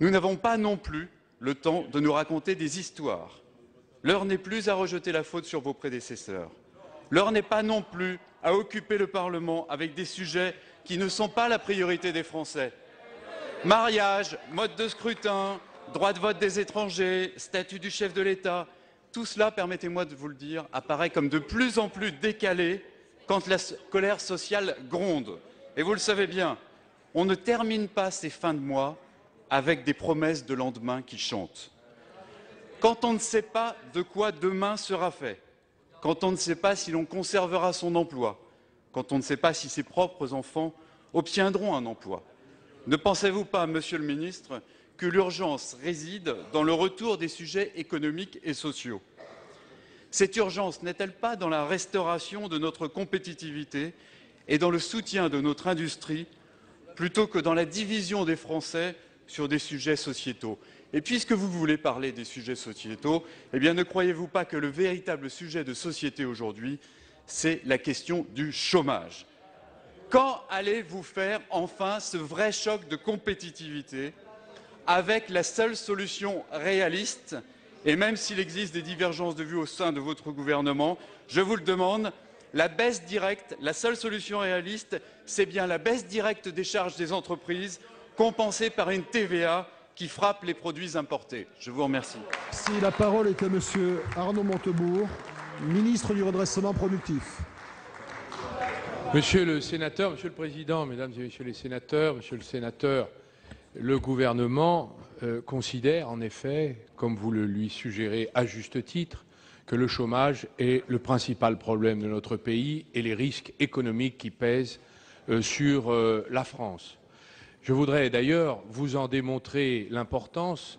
Nous n'avons pas non plus le temps de nous raconter des histoires. L'heure n'est plus à rejeter la faute sur vos prédécesseurs. L'heure n'est pas non plus à occuper le Parlement avec des sujets qui ne sont pas la priorité des Français. Mariage, mode de scrutin, droit de vote des étrangers, statut du chef de l'État, tout cela, permettez-moi de vous le dire, apparaît comme de plus en plus décalé quand la colère sociale gronde. Et vous le savez bien, on ne termine pas ces fins de mois avec des promesses de lendemain qui chantent. Quand on ne sait pas de quoi demain sera fait, quand on ne sait pas si l'on conservera son emploi, quand on ne sait pas si ses propres enfants obtiendront un emploi, ne pensez-vous pas, Monsieur le Ministre, que l'urgence réside dans le retour des sujets économiques et sociaux? Cette urgence n'est-elle pas dans la restauration de notre compétitivité et dans le soutien de notre industrie, plutôt que dans la division des Français sur des sujets sociétaux? Et puisque vous voulez parler des sujets sociétaux, eh bien ne croyez-vous pas que le véritable sujet de société aujourd'hui, c'est la question du chômage? Quand allez-vous faire enfin ce vrai choc de compétitivité avec la seule solution réaliste, et même s'il existe des divergences de vues au sein de votre gouvernement, je vous le demande, la baisse directe, la seule solution réaliste, c'est bien la baisse directe des charges des entreprises, compensée par une TVA qui frappe les produits importés. Je vous remercie. Si la parole est à Monsieur Arnaud Montebourg, ministre du redressement productif. Monsieur le sénateur, Monsieur le Président, Mesdames et Messieurs les sénateurs, Monsieur le sénateur, le gouvernement considère en effet, comme vous le lui suggérez à juste titre, que le chômage est le principal problème de notre pays et les risques économiques qui pèsent sur la France. Je voudrais d'ailleurs vous en démontrer l'importance,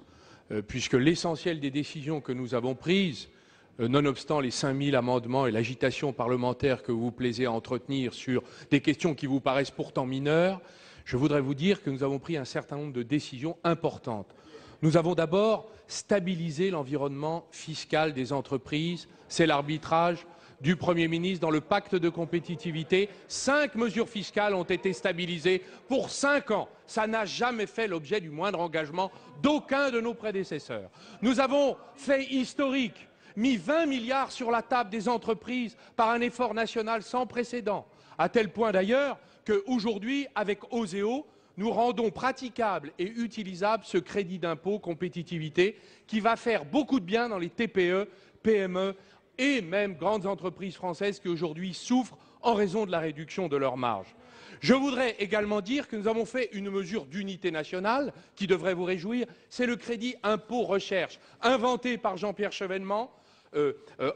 puisque l'essentiel des décisions que nous avons prises, nonobstant les 5000 amendements et l'agitation parlementaire que vous plaisez à entretenir sur des questions qui vous paraissent pourtant mineures, je voudrais vous dire que nous avons pris un certain nombre de décisions importantes. Nous avons d'abord stabilisé l'environnement fiscal des entreprises. C'est l'arbitrage du Premier ministre dans le pacte de compétitivité. 5 mesures fiscales ont été stabilisées pour 5 ans. Ça n'a jamais fait l'objet du moindre engagement d'aucun de nos prédécesseurs. Nous avons fait historique, mis 20 milliards sur la table des entreprises par un effort national sans précédent, à tel point d'ailleurs qu'aujourd'hui, avec Oseo, nous rendons praticable et utilisable ce crédit d'impôt compétitivité qui va faire beaucoup de bien dans les TPE, PME et même grandes entreprises françaises qui aujourd'hui souffrent en raison de la réduction de leurs marges. Je voudrais également dire que nous avons fait une mesure d'unité nationale qui devrait vous réjouir, c'est le crédit impôt recherche, inventé par Jean-Pierre Chevènement,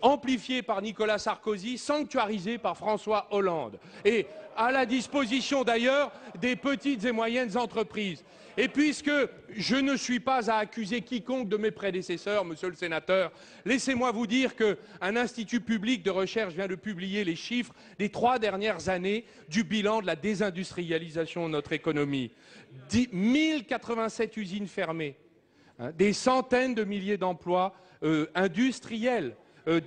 amplifié par Nicolas Sarkozy, sanctuarisé par François Hollande, et à la disposition d'ailleurs des petites et moyennes entreprises. Et puisque je ne suis pas à accuser quiconque de mes prédécesseurs, monsieur le sénateur, laissez-moi vous dire qu'un institut public de recherche vient de publier les chiffres des 3 dernières années du bilan de la désindustrialisation de notre économie. 1087 usines fermées, des centaines de milliers d'emplois industriels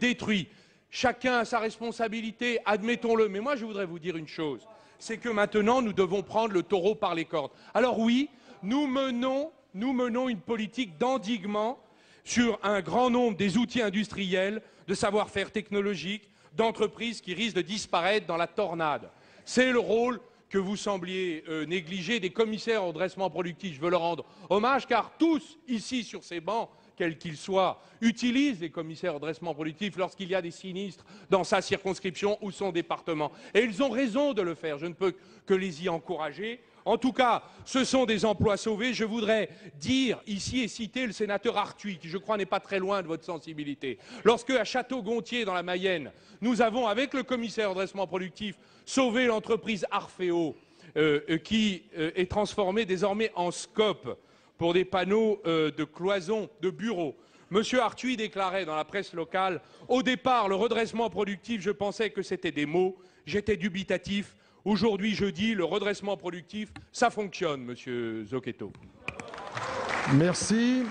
détruits. Chacun a sa responsabilité, admettons-le. Mais moi, je voudrais vous dire une chose, c'est que maintenant, nous devons prendre le taureau par les cornes. Alors oui, nous menons une politique d'endiguement sur un grand nombre des outils industriels, de savoir-faire technologique, d'entreprises qui risquent de disparaître dans la tornade. C'est le rôle que vous sembliez négliger des commissaires au redressement productif. Je veux leur rendre hommage, car tous, ici, sur ces bancs, quels qu'ils soient, utilisent les commissaires au redressement productif lorsqu'il y a des sinistres dans sa circonscription ou son département. Et ils ont raison de le faire, je ne peux que les y encourager. En tout cas, ce sont des emplois sauvés. Je voudrais dire ici et citer le sénateur Arthuis, qui je crois n'est pas très loin de votre sensibilité. Lorsque, à Château-Gontier, dans la Mayenne, nous avons, avec le commissaire au redressement productif, sauvé l'entreprise Arfeo, qui est transformée désormais en SCOP, pour des panneaux de cloison de bureaux. Monsieur Arthuis déclarait dans la presse locale « Au départ, le redressement productif, je pensais que c'était des mots, j'étais dubitatif. Aujourd'hui, je dis, le redressement productif, ça fonctionne, monsieur Zocchetto. » Merci.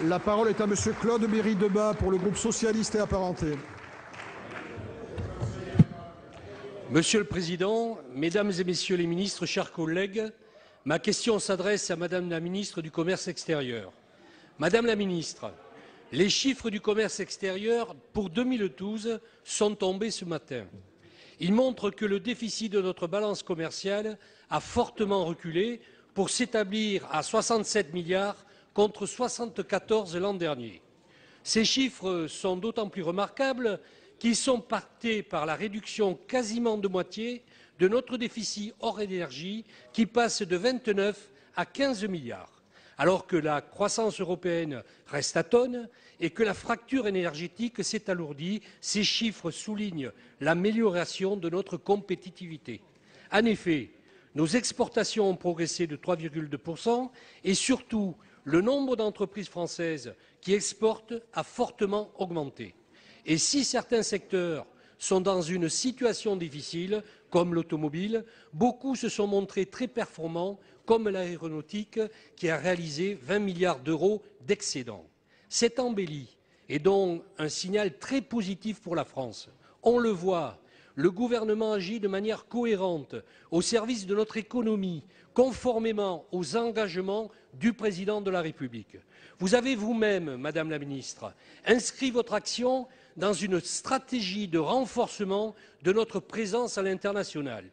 La parole est à monsieur Claude Méry-Debat pour le groupe socialiste et apparenté. Monsieur le Président, Mesdames et Messieurs les ministres, chers collègues, ma question s'adresse à Madame la ministre du Commerce extérieur. Madame la ministre, les chiffres du commerce extérieur pour 2012 sont tombés ce matin. Ils montrent que le déficit de notre balance commerciale a fortement reculé pour s'établir à 67 milliards contre 74 l'an dernier. Ces chiffres sont d'autant plus remarquables qu'ils sont portés par la réduction quasiment de moitié de notre déficit hors énergie qui passe de 29 à 15 milliards, alors que la croissance européenne reste atone et que la fracture énergétique s'est alourdie. Ces chiffres soulignent l'amélioration de notre compétitivité. En effet, nos exportations ont progressé de 3,2% et surtout, le nombre d'entreprises françaises qui exportent a fortement augmenté. Et si certains secteurs sont dans une situation difficile, comme l'automobile, beaucoup se sont montrés très performants, comme l'aéronautique, qui a réalisé 20 milliards d'euros d'excédent. Cette embellie est donc un signal très positif pour la France. On le voit, le gouvernement agit de manière cohérente au service de notre économie, conformément aux engagements du président de la République. Vous avez vous-même, Madame la Ministre, inscrit votre action dans une stratégie de renforcement de notre présence à l'international.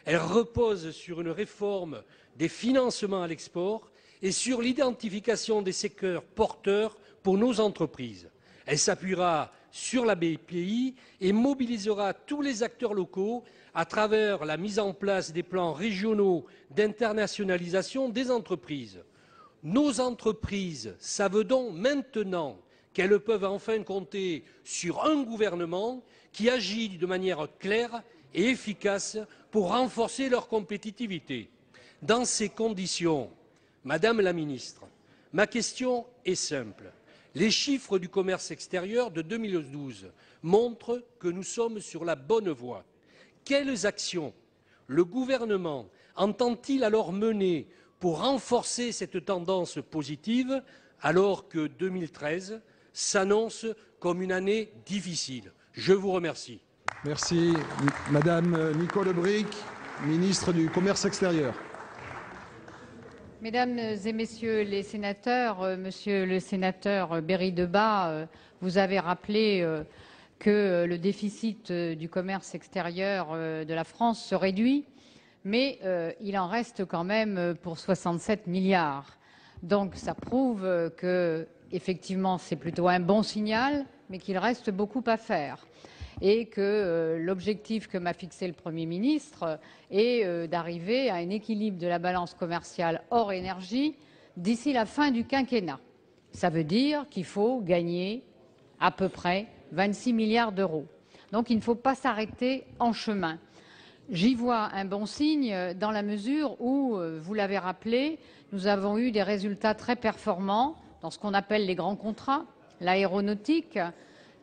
Elle repose sur une réforme des financements à l'export et sur l'identification des secteurs porteurs pour nos entreprises. Elle s'appuiera sur la BPI et mobilisera tous les acteurs locaux à travers la mise en place des plans régionaux d'internationalisation des entreprises. Nos entreprises savent donc maintenant qu'elles peuvent enfin compter sur un gouvernement qui agit de manière claire et efficace pour renforcer leur compétitivité. Dans ces conditions, Madame la Ministre, ma question est simple. Les chiffres du commerce extérieur de 2012 montrent que nous sommes sur la bonne voie. Quelles actions le gouvernement entend-il alors mener pour renforcer cette tendance positive alors que 2013 s'annonce comme une année difficile? Je vous remercie. Merci. Madame Nicole Bricq, ministre du Commerce extérieur. Mesdames et Messieurs les sénateurs, Monsieur le sénateur Berry-Debat, vous avez rappelé que le déficit du commerce extérieur de la France se réduit, mais il en reste quand même pour 67 milliards. Donc ça prouve que, effectivement, c'est plutôt un bon signal, mais qu'il reste beaucoup à faire. Et que l'objectif que m'a fixé le Premier ministre est d'arriver à un équilibre de la balance commerciale hors énergie d'ici la fin du quinquennat. Ça veut dire qu'il faut gagner à peu près 26 milliards d'euros. Donc il ne faut pas s'arrêter en chemin. J'y vois un bon signe dans la mesure où, vous l'avez rappelé, nous avons eu des résultats très performants dans ce qu'on appelle les grands contrats, l'aéronautique.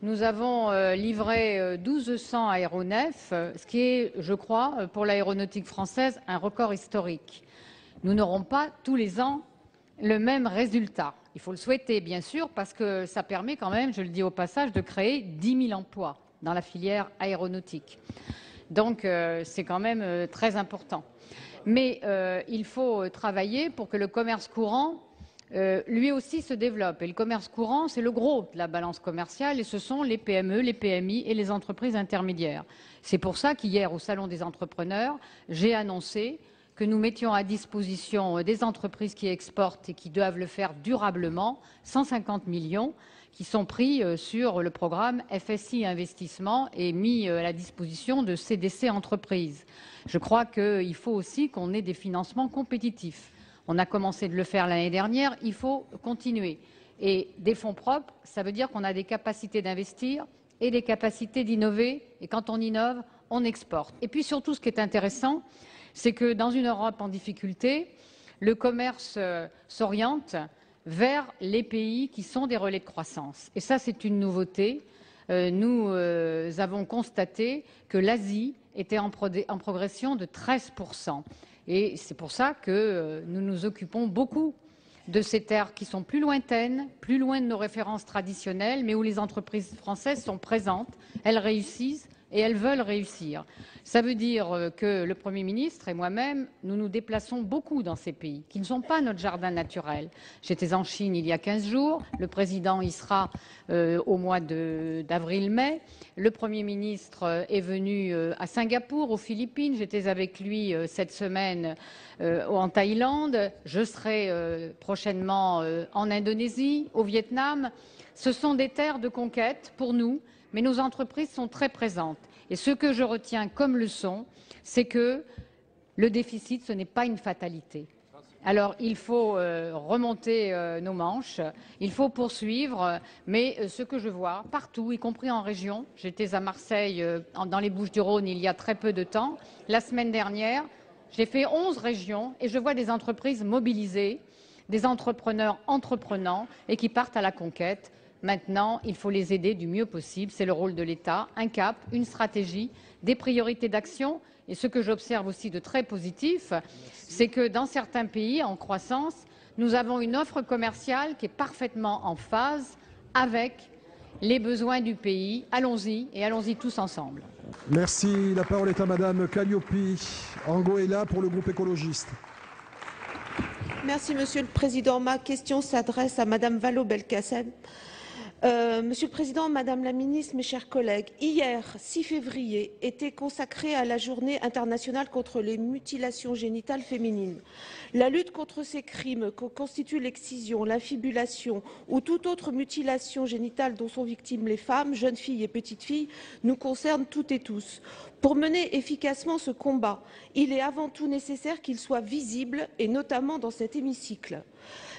Nous avons livré 1200 aéronefs, ce qui est, je crois, pour l'aéronautique française, un record historique. Nous n'aurons pas tous les ans le même résultat. Il faut le souhaiter, bien sûr, parce que ça permet quand même, je le dis au passage, de créer 10 000 emplois dans la filière aéronautique. Donc, c'est quand même très important. Mais il faut travailler pour que le commerce courant lui aussi se développe. Et le commerce courant, c'est le gros de la balance commerciale et ce sont les PME, les PMI et les entreprises intermédiaires. C'est pour ça qu'hier, au Salon des entrepreneurs, j'ai annoncé que nous mettions à disposition des entreprises qui exportent et qui doivent le faire durablement 150 millions qui sont pris sur le programme FSI Investissement et mis à la disposition de CDC Entreprises. Je crois qu'il faut aussi qu'on ait des financements compétitifs. On a commencé de le faire l'année dernière, il faut continuer. Et des fonds propres, ça veut dire qu'on a des capacités d'investir et des capacités d'innover. Et quand on innove, on exporte. Et puis surtout, ce qui est intéressant, c'est que dans une Europe en difficulté, le commerce s'oriente vers les pays qui sont des relais de croissance. Et ça, c'est une nouveauté. Nous avons constaté que l'Asie était en progression de 13%. Et c'est pour ça que nous nous occupons beaucoup de ces terres qui sont plus lointaines, plus loin de nos références traditionnelles, mais où les entreprises françaises sont présentes, elles réussissent et elles veulent réussir. Ça veut dire que le Premier ministre et moi-même, nous nous déplaçons beaucoup dans ces pays, qui ne sont pas notre jardin naturel. J'étais en Chine il y a 15 jours, le Président y sera au mois d'avril-mai. Le Premier ministre est venu à Singapour, aux Philippines. J'étais avec lui cette semaine en Thaïlande. Je serai prochainement en Indonésie, au Vietnam. Ce sont des terres de conquête pour nous, mais nos entreprises sont très présentes. Et ce que je retiens comme leçon, c'est que le déficit, ce n'est pas une fatalité. Alors, il faut remonter nos manches, il faut poursuivre, mais ce que je vois partout, y compris en région, j'étais à Marseille, dans les Bouches-du-Rhône, il y a très peu de temps. La semaine dernière, j'ai fait 11 régions et je vois des entreprises mobilisées, des entrepreneurs entreprenants et qui partent à la conquête. Maintenant, il faut les aider du mieux possible. C'est le rôle de l'État. Un cap, une stratégie, des priorités d'action. Et ce que j'observe aussi de très positif, c'est que dans certains pays en croissance, nous avons une offre commerciale qui est parfaitement en phase avec les besoins du pays. Allons-y et allons-y tous ensemble. Merci. La parole est à Madame Calliope Angoela pour le groupe écologiste. Merci Monsieur le Président. Ma question s'adresse à Madame Vallaud-Belkacem. Monsieur le Président, Madame la Ministre, mes chers collègues, hier, 6 février, était consacré à la Journée internationale contre les mutilations génitales féminines. La lutte contre ces crimes que constituent l'excision, l'infibulation ou toute autre mutilation génitale dont sont victimes les femmes, jeunes filles et petites filles, nous concerne toutes et tous. Pour mener efficacement ce combat, il est avant tout nécessaire qu'il soit visible, et notamment dans cet hémicycle.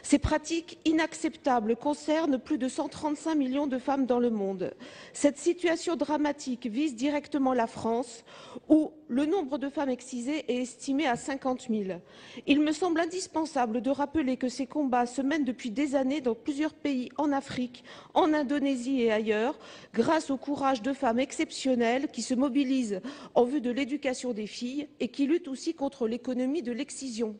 Ces pratiques inacceptables concernent plus de 135 millions de femmes dans le monde. Cette situation dramatique vise directement la France, où le nombre de femmes excisées est estimé à 50 000. Il me semble indispensable de rappeler que ces combats se mènent depuis des années dans plusieurs pays en Afrique, en Indonésie et ailleurs, grâce au courage de femmes exceptionnelles qui se mobilisent en vue de l'éducation des filles et qui luttent aussi contre l'économie de l'excision.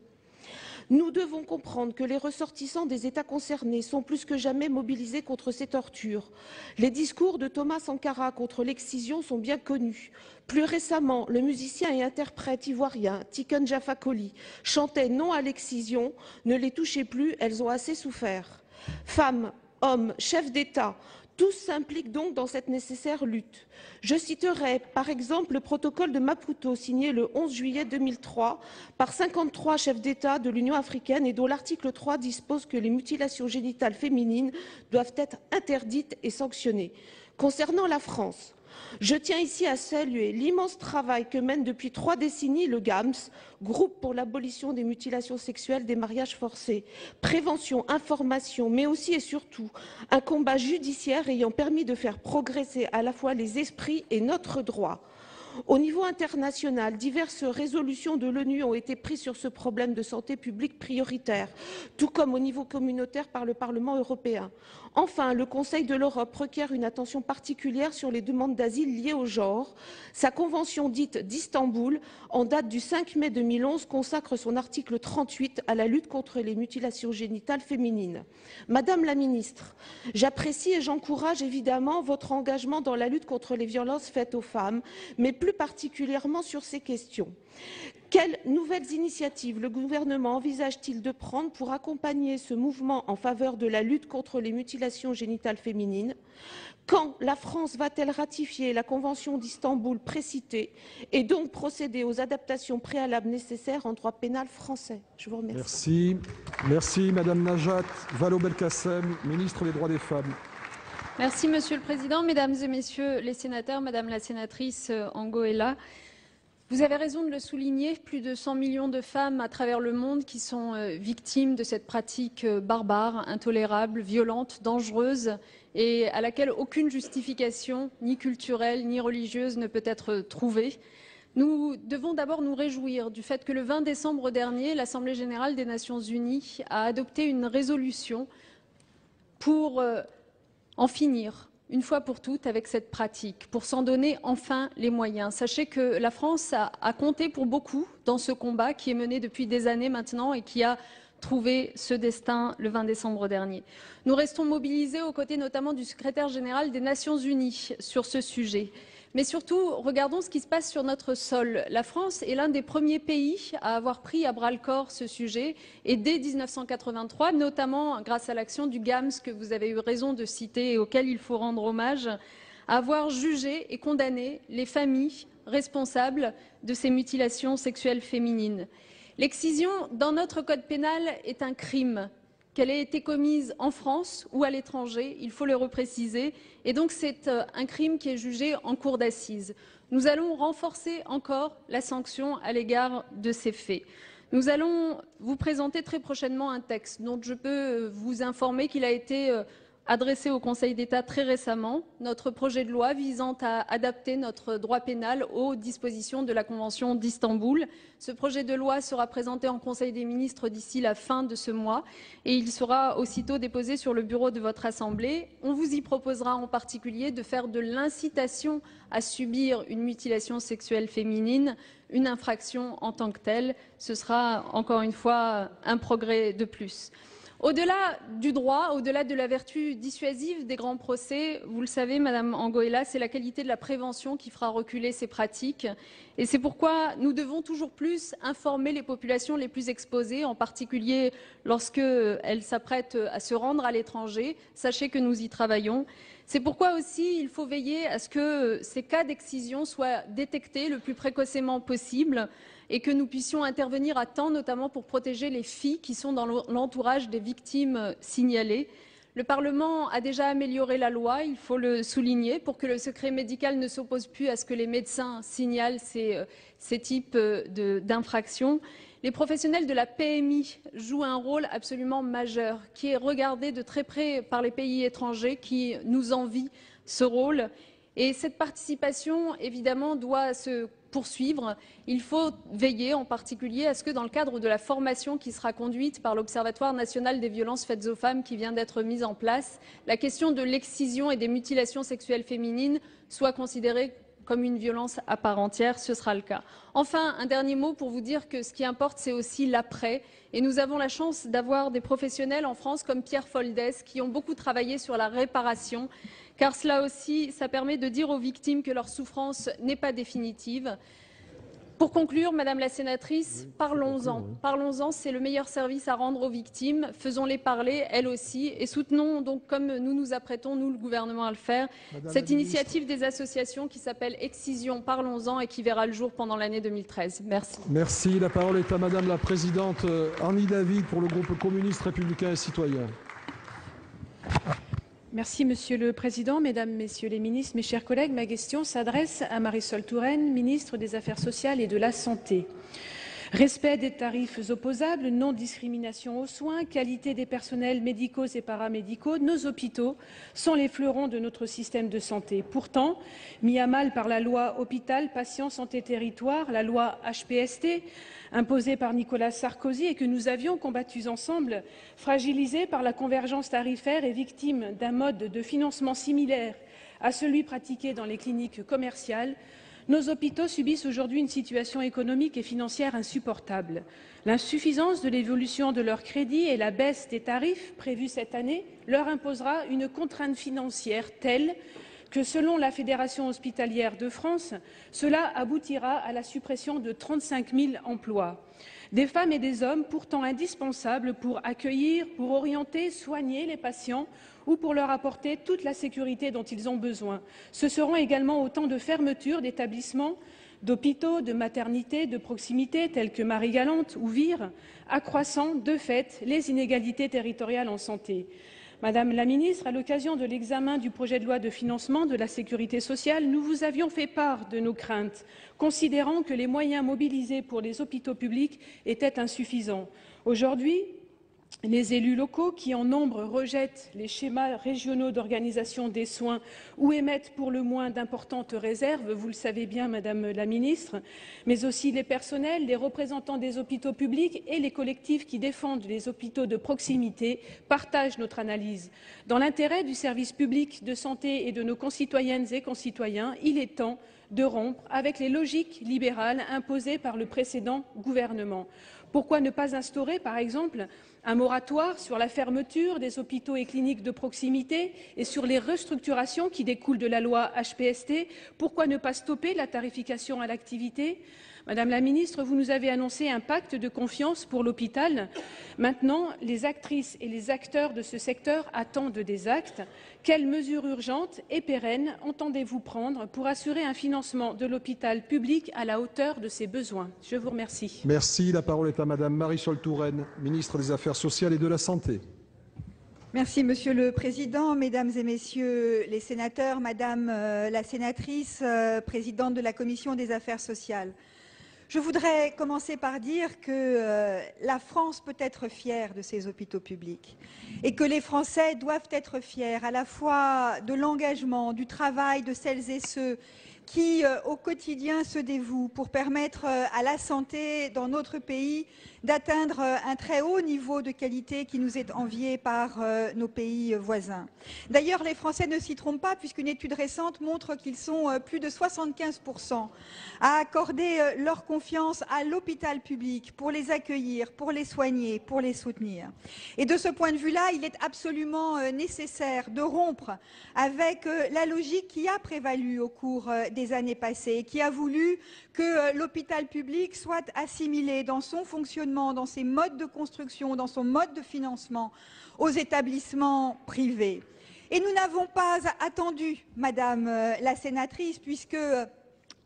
Nous devons comprendre que les ressortissants des États concernés sont plus que jamais mobilisés contre ces tortures. Les discours de Thomas Sankara contre l'excision sont bien connus. Plus récemment, le musicien et interprète ivoirien Tiken Jah Fakoly chantait non à l'excision, ne les touchez plus, elles ont assez souffert. Femmes, hommes, chefs d'État, tous s'impliquent donc dans cette nécessaire lutte. Je citerai par exemple le protocole de Maputo signé le 11 juillet 2003 par 53 chefs d'État de l'Union africaine et dont l'article 3 dispose que les mutilations génitales féminines doivent être interdites et sanctionnées. Concernant la France, je tiens ici à saluer l'immense travail que mène depuis 3 décennies le GAMS, Groupe pour l'abolition des mutilations sexuelles, des mariages forcés. Prévention, information, mais aussi et surtout un combat judiciaire ayant permis de faire progresser à la fois les esprits et notre droit. Au niveau international, diverses résolutions de l'ONU ont été prises sur ce problème de santé publique prioritaire, tout comme au niveau communautaire par le Parlement européen. Enfin, le Conseil de l'Europe requiert une attention particulière sur les demandes d'asile liées au genre. Sa convention dite d'Istanbul, en date du 5 mai 2011, consacre son article 38 à la lutte contre les mutilations génitales féminines. Madame la ministre, j'apprécie et j'encourage évidemment votre engagement dans la lutte contre les violences faites aux femmes, mais plus particulièrement sur ces questions. Quelles nouvelles initiatives le gouvernement envisage-t-il de prendre pour accompagner ce mouvement en faveur de la lutte contre les mutilations génitales féminines? Quand la France va-t-elle ratifier la Convention d'Istanbul précitée et donc procéder aux adaptations préalables nécessaires en droit pénal français? Je vous remercie. Merci Madame Najat Vallaud-Belkacem, ministre des Droits des Femmes. Merci Monsieur le Président, Mesdames et Messieurs les sénateurs, Madame la sénatrice Angoëlla. Vous avez raison de le souligner, plus de 100 millions de femmes à travers le monde qui sont victimes de cette pratique barbare, intolérable, violente, dangereuse et à laquelle aucune justification, ni culturelle, ni religieuse, ne peut être trouvée. Nous devons d'abord nous réjouir du fait que le 20 décembre dernier, l'Assemblée générale des Nations unies a adopté une résolution pour en finir une fois pour toutes avec cette pratique, pour s'en donner enfin les moyens. Sachez que la France a compté pour beaucoup dans ce combat qui est mené depuis des années maintenant et qui a trouvé ce destin le 20 décembre dernier. Nous restons mobilisés aux côtés notamment du secrétaire général des Nations Unies sur ce sujet. Mais surtout, regardons ce qui se passe sur notre sol. La France est l'un des premiers pays à avoir pris à bras-le-corps ce sujet, et dès 1983, notamment grâce à l'action du GAMS que vous avez eu raison de citer et auquel il faut rendre hommage, à avoir jugé et condamné les familles responsables de ces mutilations sexuelles féminines. L'excision dans notre code pénal est un crime. Qu'elle ait été commise en France ou à l'étranger, il faut le repréciser, et donc c'est un crime qui est jugé en cour d'assises. Nous allons renforcer encore la sanction à l'égard de ces faits. Nous allons vous présenter très prochainement un texte dont je peux vous informer qu'il a été adressé au Conseil d'État très récemment, notre projet de loi visant à adapter notre droit pénal aux dispositions de la Convention d'Istanbul. Ce projet de loi sera présenté en Conseil des ministres d'ici la fin de ce mois et il sera aussitôt déposé sur le bureau de votre Assemblée. On vous y proposera en particulier de faire de l'incitation à subir une mutilation sexuelle féminine une infraction en tant que telle. Ce sera encore une fois un progrès de plus. Au-delà du droit, au-delà de la vertu dissuasive des grands procès, vous le savez, Madame Angoëlla, c'est la qualité de la prévention qui fera reculer ces pratiques. Et c'est pourquoi nous devons toujours plus informer les populations les plus exposées, en particulier lorsqu'elles s'apprêtent à se rendre à l'étranger. Sachez que nous y travaillons. C'est pourquoi aussi il faut veiller à ce que ces cas d'excision soient détectés le plus précocement possible et que nous puissions intervenir à temps, notamment pour protéger les filles qui sont dans l'entourage des victimes signalées. Le Parlement a déjà amélioré la loi, il faut le souligner, pour que le secret médical ne s'oppose plus à ce que les médecins signalent ces types d'infractions. les professionnels de la PMI jouent un rôle absolument majeur, qui est regardé de très près par les pays étrangers qui nous envient ce rôle. Et cette participation, évidemment, doit se poursuivre. Il faut veiller en particulier à ce que dans le cadre de la formation qui sera conduite par l'Observatoire national des violences faites aux femmes qui vient d'être mise en place, la question de l'excision et des mutilations sexuelles féminines soit considérée comme une violence à part entière, ce sera le cas. Enfin, un dernier mot pour vous dire que ce qui importe, c'est aussi l'après. Et nous avons la chance d'avoir des professionnels en France comme Pierre Foldès qui ont beaucoup travaillé sur la réparation, car cela aussi, ça permet de dire aux victimes que leur souffrance n'est pas définitive. Pour conclure, Madame la sénatrice, parlons-en. Parlons-en, c'est le meilleur service à rendre aux victimes. Faisons-les parler, elles aussi, et soutenons donc, comme nous nous apprêtons, nous, le gouvernement, à le faire, cette initiative des associations qui s'appelle Excision, parlons-en, et qui verra le jour pendant l'année 2013. Merci. Merci. La parole est à Madame la Présidente Annie David pour le groupe communiste républicain et citoyen. Merci Monsieur le Président, Mesdames, Messieurs les ministres, mes chers collègues. Ma question s'adresse à Marisol Touraine, ministre des Affaires sociales et de la Santé. Respect des tarifs opposables, non-discrimination aux soins, qualité des personnels médicaux et paramédicaux, nos hôpitaux sont les fleurons de notre système de santé. Pourtant, mis à mal par la loi Hôpital, Patients, Santé, Territoire, la loi HPST, imposée par Nicolas Sarkozy et que nous avions combattue ensemble, fragilisée par la convergence tarifaire et victime d'un mode de financement similaire à celui pratiqué dans les cliniques commerciales, nos hôpitaux subissent aujourd'hui une situation économique et financière insupportable. L'insuffisance de l'évolution de leurs crédits et la baisse des tarifs prévus cette année leur imposera une contrainte financière telle que, selon la Fédération hospitalière de France, cela aboutira à la suppression de 35 000 emplois. Des femmes et des hommes pourtant indispensables pour accueillir, pour orienter, soigner les patients ou pour leur apporter toute la sécurité dont ils ont besoin. Ce seront également autant de fermetures d'établissements, d'hôpitaux, de maternités, de proximité tels que Marie-Galante ou Vire, accroissant de fait les inégalités territoriales en santé. Madame la ministre, à l'occasion de l'examen du projet de loi de financement de la sécurité sociale, nous vous avions fait part de nos craintes, considérant que les moyens mobilisés pour les hôpitaux publics étaient insuffisants. Aujourd'hui, les élus locaux, qui en nombre rejettent les schémas régionaux d'organisation des soins ou émettent pour le moins d'importantes réserves, vous le savez bien, Madame la ministre, mais aussi les personnels, les représentants des hôpitaux publics et les collectifs qui défendent les hôpitaux de proximité, partagent notre analyse. Dans l'intérêt du service public de santé et de nos concitoyennes et concitoyens, il est temps de rompre avec les logiques libérales imposées par le précédent gouvernement. Pourquoi ne pas instaurer, par exemple, un moratoire sur la fermeture des hôpitaux et cliniques de proximité et sur les restructurations qui découlent de la loi HPST? Pourquoi ne pas stopper la tarification à l'activité? Madame la ministre, vous nous avez annoncé un pacte de confiance pour l'hôpital. Maintenant, les actrices et les acteurs de ce secteur attendent des actes. Quelles mesures urgentes et pérennes entendez-vous prendre pour assurer un financement de l'hôpital public à la hauteur de ses besoins? Je vous remercie. Merci. La parole est à Madame Marisol Touraine, ministre des Affaires sociales et de la Santé. Merci Monsieur le Président, Mesdames et Messieurs les sénateurs, Madame la sénatrice, présidente de la Commission des Affaires sociales. Je voudrais commencer par dire que la France peut être fière de ses hôpitaux publics et que les Français doivent être fiers à la fois de l'engagement, du travail de celles et ceux qui, au quotidien, se dévouent pour permettre à la santé dans notre pays d'atteindre un très haut niveau de qualité qui nous est envié par nos pays voisins. D'ailleurs, les Français ne s'y trompent pas puisqu'une étude récente montre qu'ils sont plus de 75% à accorder leur confiance à l'hôpital public pour les accueillir, pour les soigner, pour les soutenir. Et de ce point de vue-là, il est absolument nécessaire de rompre avec la logique qui a prévalu au cours des années passées et qui a voulu que l'hôpital public soit assimilé dans son fonctionnement, dans ses modes de construction, dans son mode de financement aux établissements privés. Et nous n'avons pas attendu, Madame la sénatrice, puisque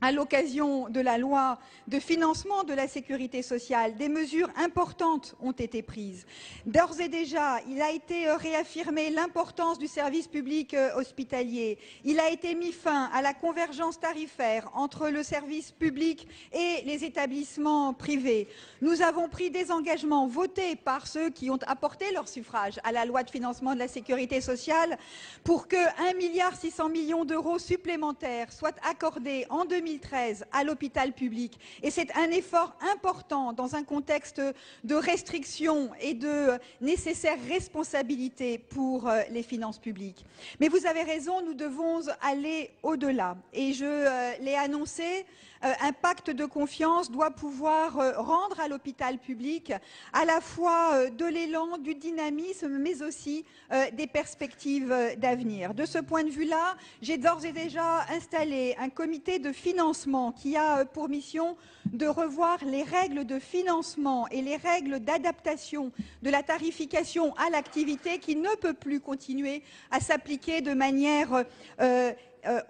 à l'occasion de la loi de financement de la sécurité sociale, des mesures importantes ont été prises. D'ores et déjà, il a été réaffirmé l'importance du service public hospitalier. Il a été mis fin à la convergence tarifaire entre le service public et les établissements privés. Nous avons pris des engagements votés par ceux qui ont apporté leur suffrage à la loi de financement de la sécurité sociale pour que 1,6 milliard d'euros supplémentaires soient accordés en 2013 à l'hôpital public. Et c'est un effort important dans un contexte de restrictions et de nécessaire responsabilité pour les finances publiques. Mais vous avez raison, nous devons aller au-delà. Et je l'ai annoncé, un pacte de confiance doit pouvoir rendre à l'hôpital public à la fois de l'élan, du dynamisme, mais aussi des perspectives d'avenir. De ce point de vue-là, j'ai d'ores et déjà installé un comité de financement qui a pour mission de revoir les règles de financement et les règles d'adaptation de la tarification à l'activité qui ne peut plus continuer à s'appliquer de manière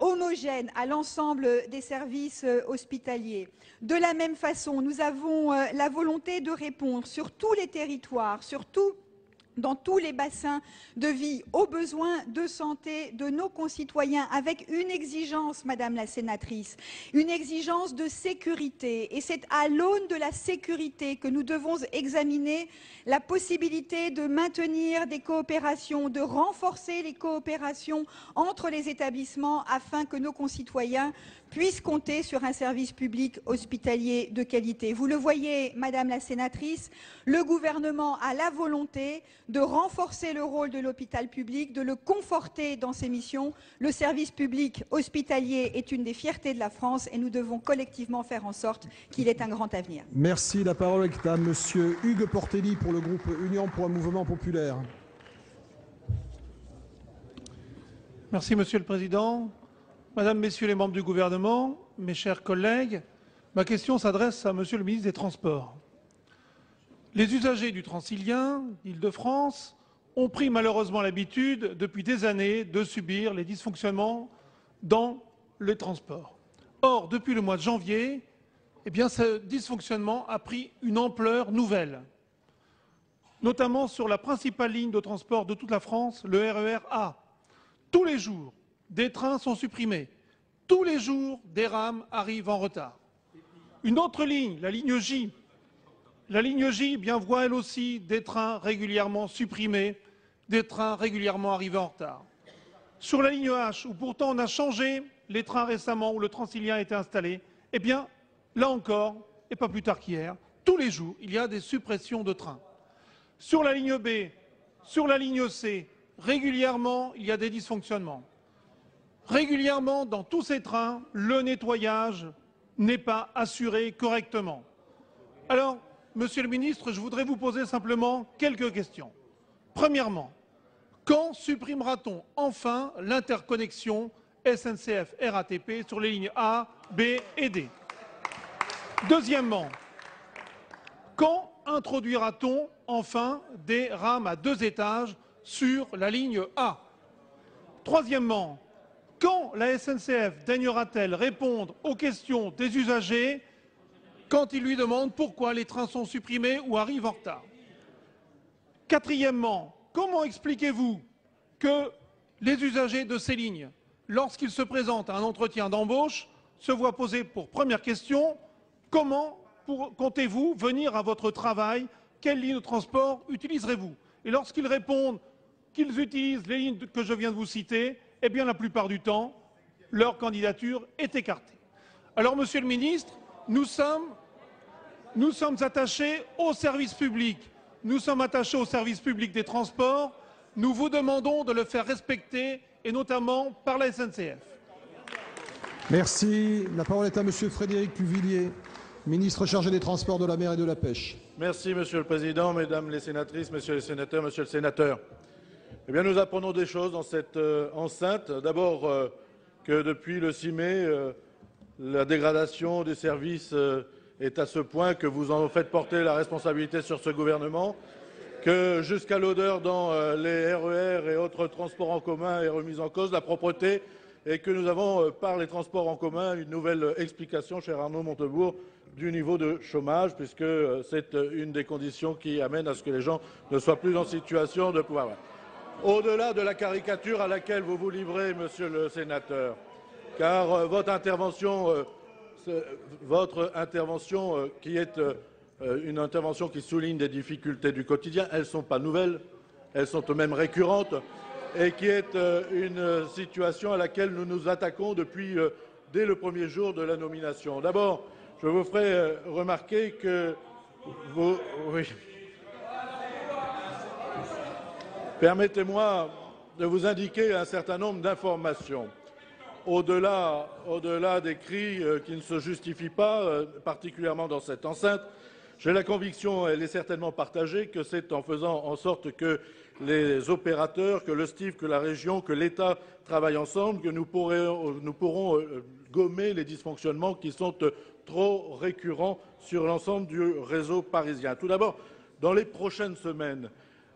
homogène à l'ensemble des services hospitaliers. De la même façon, nous avons la volonté de répondre sur tous les territoires, dans tous les bassins de vie, aux besoins de santé de nos concitoyens, avec une exigence, Madame la sénatrice, une exigence de sécurité. Et c'est à l'aune de la sécurité que nous devons examiner la possibilité de maintenir des coopérations, de renforcer les coopérations entre les établissements afin que nos concitoyens puissent compter sur un service public hospitalier de qualité. Vous le voyez, Madame la sénatrice, le gouvernement a la volonté de renforcer le rôle de l'hôpital public, de le conforter dans ses missions. Le service public hospitalier est une des fiertés de la France et nous devons collectivement faire en sorte qu'il ait un grand avenir. Merci. La parole est à Monsieur Hugues Portelli pour le groupe Union pour un mouvement populaire. Merci Monsieur le Président. Madame, Messieurs les membres du gouvernement, mes chers collègues, ma question s'adresse à Monsieur le ministre des Transports. Les usagers du Transilien, d'Île-de-France, ont pris malheureusement l'habitude, depuis des années, de subir les dysfonctionnements dans les transports. Or, depuis le mois de janvier, ce dysfonctionnement a pris une ampleur nouvelle, notamment sur la principale ligne de transport de toute la France, le RER A. Tous les jours, des trains sont supprimés. Tous les jours, des rames arrivent en retard. Une autre ligne, la ligne J, voit elle aussi des trains régulièrement supprimés, des trains régulièrement arrivés en retard. Sur la ligne H, où pourtant on a changé les trains récemment, où le Transilien a été installé, là encore, et pas plus tard qu'hier, tous les jours, il y a des suppressions de trains. Sur la ligne B, sur la ligne C, régulièrement, il y a des dysfonctionnements. Régulièrement, dans tous ces trains, le nettoyage n'est pas assuré correctement. Alors, Monsieur le ministre, je voudrais vous poser simplement quelques questions. Premièrement, quand supprimera-t-on enfin l'interconnexion SNCF-RATP sur les lignes A, B et D? Deuxièmement, quand introduira-t-on enfin des rames à 2 étages sur la ligne A? Troisièmement, quand la SNCF daignera-t-elle répondre aux questions des usagers quand ils lui demandent pourquoi les trains sont supprimés ou arrivent en retard? Quatrièmement, comment expliquez-vous que les usagers de ces lignes, lorsqu'ils se présentent à un entretien d'embauche, se voient poser pour première question « Comment comptez-vous venir à votre travail? Quelle ligne de transport utiliserez-vous » Et lorsqu'ils répondent qu'ils utilisent les lignes que je viens de vous citer, la plupart du temps, leur candidature est écartée. Alors, Monsieur le Ministre, nous sommes attachés au service public. Nous sommes attachés au service public des transports. Nous vous demandons de le faire respecter, et notamment par la SNCF. Merci. La parole est à Monsieur Frédéric Cuvillier, ministre chargé des Transports, de la Mer et de la Pêche. Merci Monsieur le Président, Mesdames les sénatrices, Messieurs les sénateurs, Monsieur le sénateur. Nous apprenons des choses dans cette enceinte. D'abord, que depuis le 6 mai, la dégradation des services est à ce point que vous en faites porter la responsabilité sur ce gouvernement, que jusqu'à l'odeur dans les RER et autres transports en commun est remise en cause, la propreté et que nous avons, par les transports en commun, une nouvelle explication, cher Arnaud Montebourg, du niveau de chômage, puisque c'est une des conditions qui amène à ce que les gens ne soient plus en situation de pouvoir. Au-delà de la caricature à laquelle vous vous livrez, monsieur le sénateur, car votre intervention qui est une intervention qui souligne des difficultés du quotidien, elles ne sont pas nouvelles, elles sont même récurrentes, et qui est une situation à laquelle nous nous attaquons depuis dès le premier jour de la nomination. D'abord, je vous ferai remarquer que vous... Oui. Permettez-moi de vous indiquer un certain nombre d'informations. Au-delà des cris qui ne se justifient pas, particulièrement dans cette enceinte, j'ai la conviction, elle est certainement partagée, que c'est en faisant en sorte que les opérateurs, que le STIF, que la région, que l'État travaillent ensemble, que nous pourrons gommer les dysfonctionnements qui sont trop récurrents sur l'ensemble du réseau parisien. Tout d'abord, dans les prochaines semaines,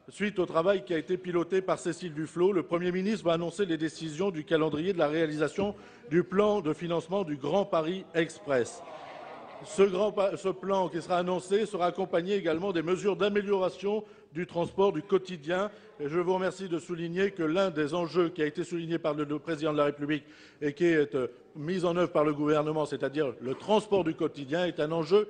suite au travail qui a été piloté par Cécile Duflot, le Premier ministre va annoncer les décisions du calendrier de la réalisation du plan de financement du Grand Paris Express. Ce plan qui sera annoncé sera accompagné également des mesures d'amélioration du transport du quotidien. Et je vous remercie de souligner que l'un des enjeux qui a été souligné par le Président de la République et qui est mis en œuvre par le gouvernement, c'est-à-dire le transport du quotidien, est un enjeu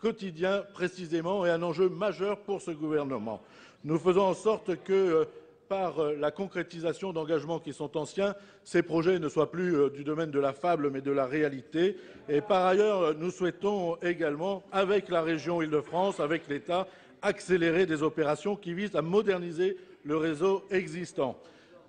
quotidien précisément et un enjeu majeur pour ce gouvernement. Nous faisons en sorte que, par la concrétisation d'engagements qui sont anciens, ces projets ne soient plus du domaine de la fable mais de la réalité. Et par ailleurs, nous souhaitons également, avec la région Île-de-France, avec l'État, accélérer des opérations qui visent à moderniser le réseau existant.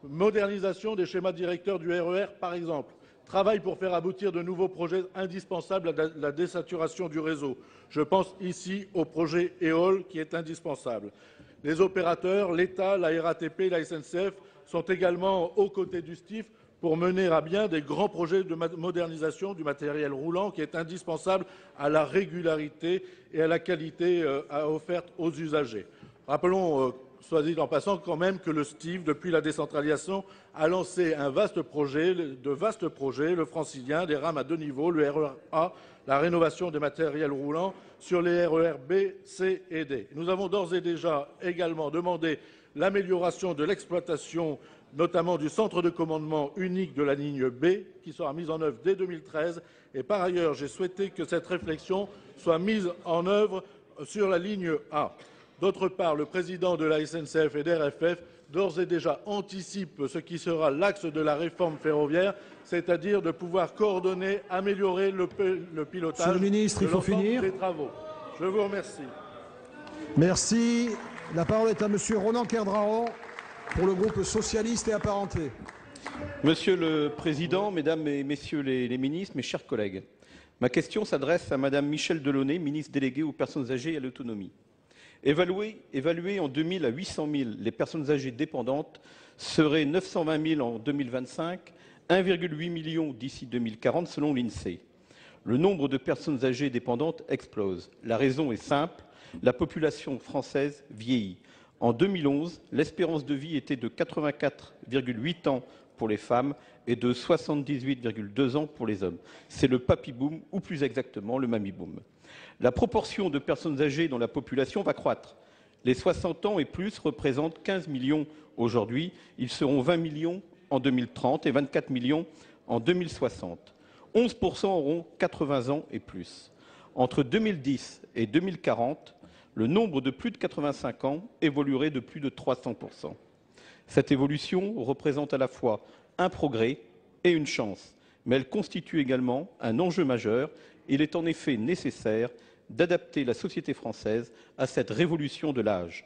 Modernisation des schémas directeurs du RER, par exemple. Travail pour faire aboutir de nouveaux projets indispensables à la désaturation du réseau. Je pense ici au projet EOL qui est indispensable. Les opérateurs, l'État, la RATP et la SNCF sont également aux côtés du STIF pour mener à bien des grands projets de modernisation du matériel roulant qui est indispensable à la régularité et à la qualité offerte aux usagers. Rappelons, soit dit en passant quand même, que le STIF, depuis la décentralisation, a lancé de vastes projets, le francilien, des rames à 2 niveaux, le RER A, la rénovation des matériels roulants sur les RER B, C et D. Nous avons d'ores et déjà également demandé l'amélioration de l'exploitation, notamment du centre de commandement unique de la ligne B, qui sera mise en œuvre dès 2013. Et par ailleurs, j'ai souhaité que cette réflexion soit mise en œuvre sur la ligne A. D'autre part, le président de la SNCF et d'RFF d'ores et déjà anticipe ce qui sera l'axe de la réforme ferroviaire, c'est-à-dire de pouvoir coordonner, améliorer le pilotage Monsieur le ministre, il faut finir. Des travaux. Je vous remercie. Merci. La parole est à Monsieur Ronan Kerdraon pour le groupe socialiste et apparenté. Monsieur le Président, Mesdames et Messieurs les ministres, mes chers collègues, ma question s'adresse à Madame Michèle Delaunay, ministre déléguée aux personnes âgées et à l'autonomie. Évaluées en 2000 à 800 000, les personnes âgées dépendantes seraient 920 000 en 2025, 1,8 million d'ici 2040 selon l'INSEE. Le nombre de personnes âgées dépendantes explose. La raison est simple, la population française vieillit. En 2011, l'espérance de vie était de 84,8 ans pour les femmes et de 78,2 ans pour les hommes. C'est le papy-boom, ou plus exactement le mammy-boom. La proportion de personnes âgées dans la population va croître. Les 60 ans et plus représentent 15 millions aujourd'hui. Ils seront 20 millions en 2030 et 24 millions en 2060. 11% auront 80 ans et plus. Entre 2010 et 2040, le nombre de plus de 85 ans évoluerait de plus de 300%. Cette évolution représente à la fois un progrès et une chance, mais elle constitue également un enjeu majeur. Il est en effet nécessaire d'adapter la société française à cette révolution de l'âge.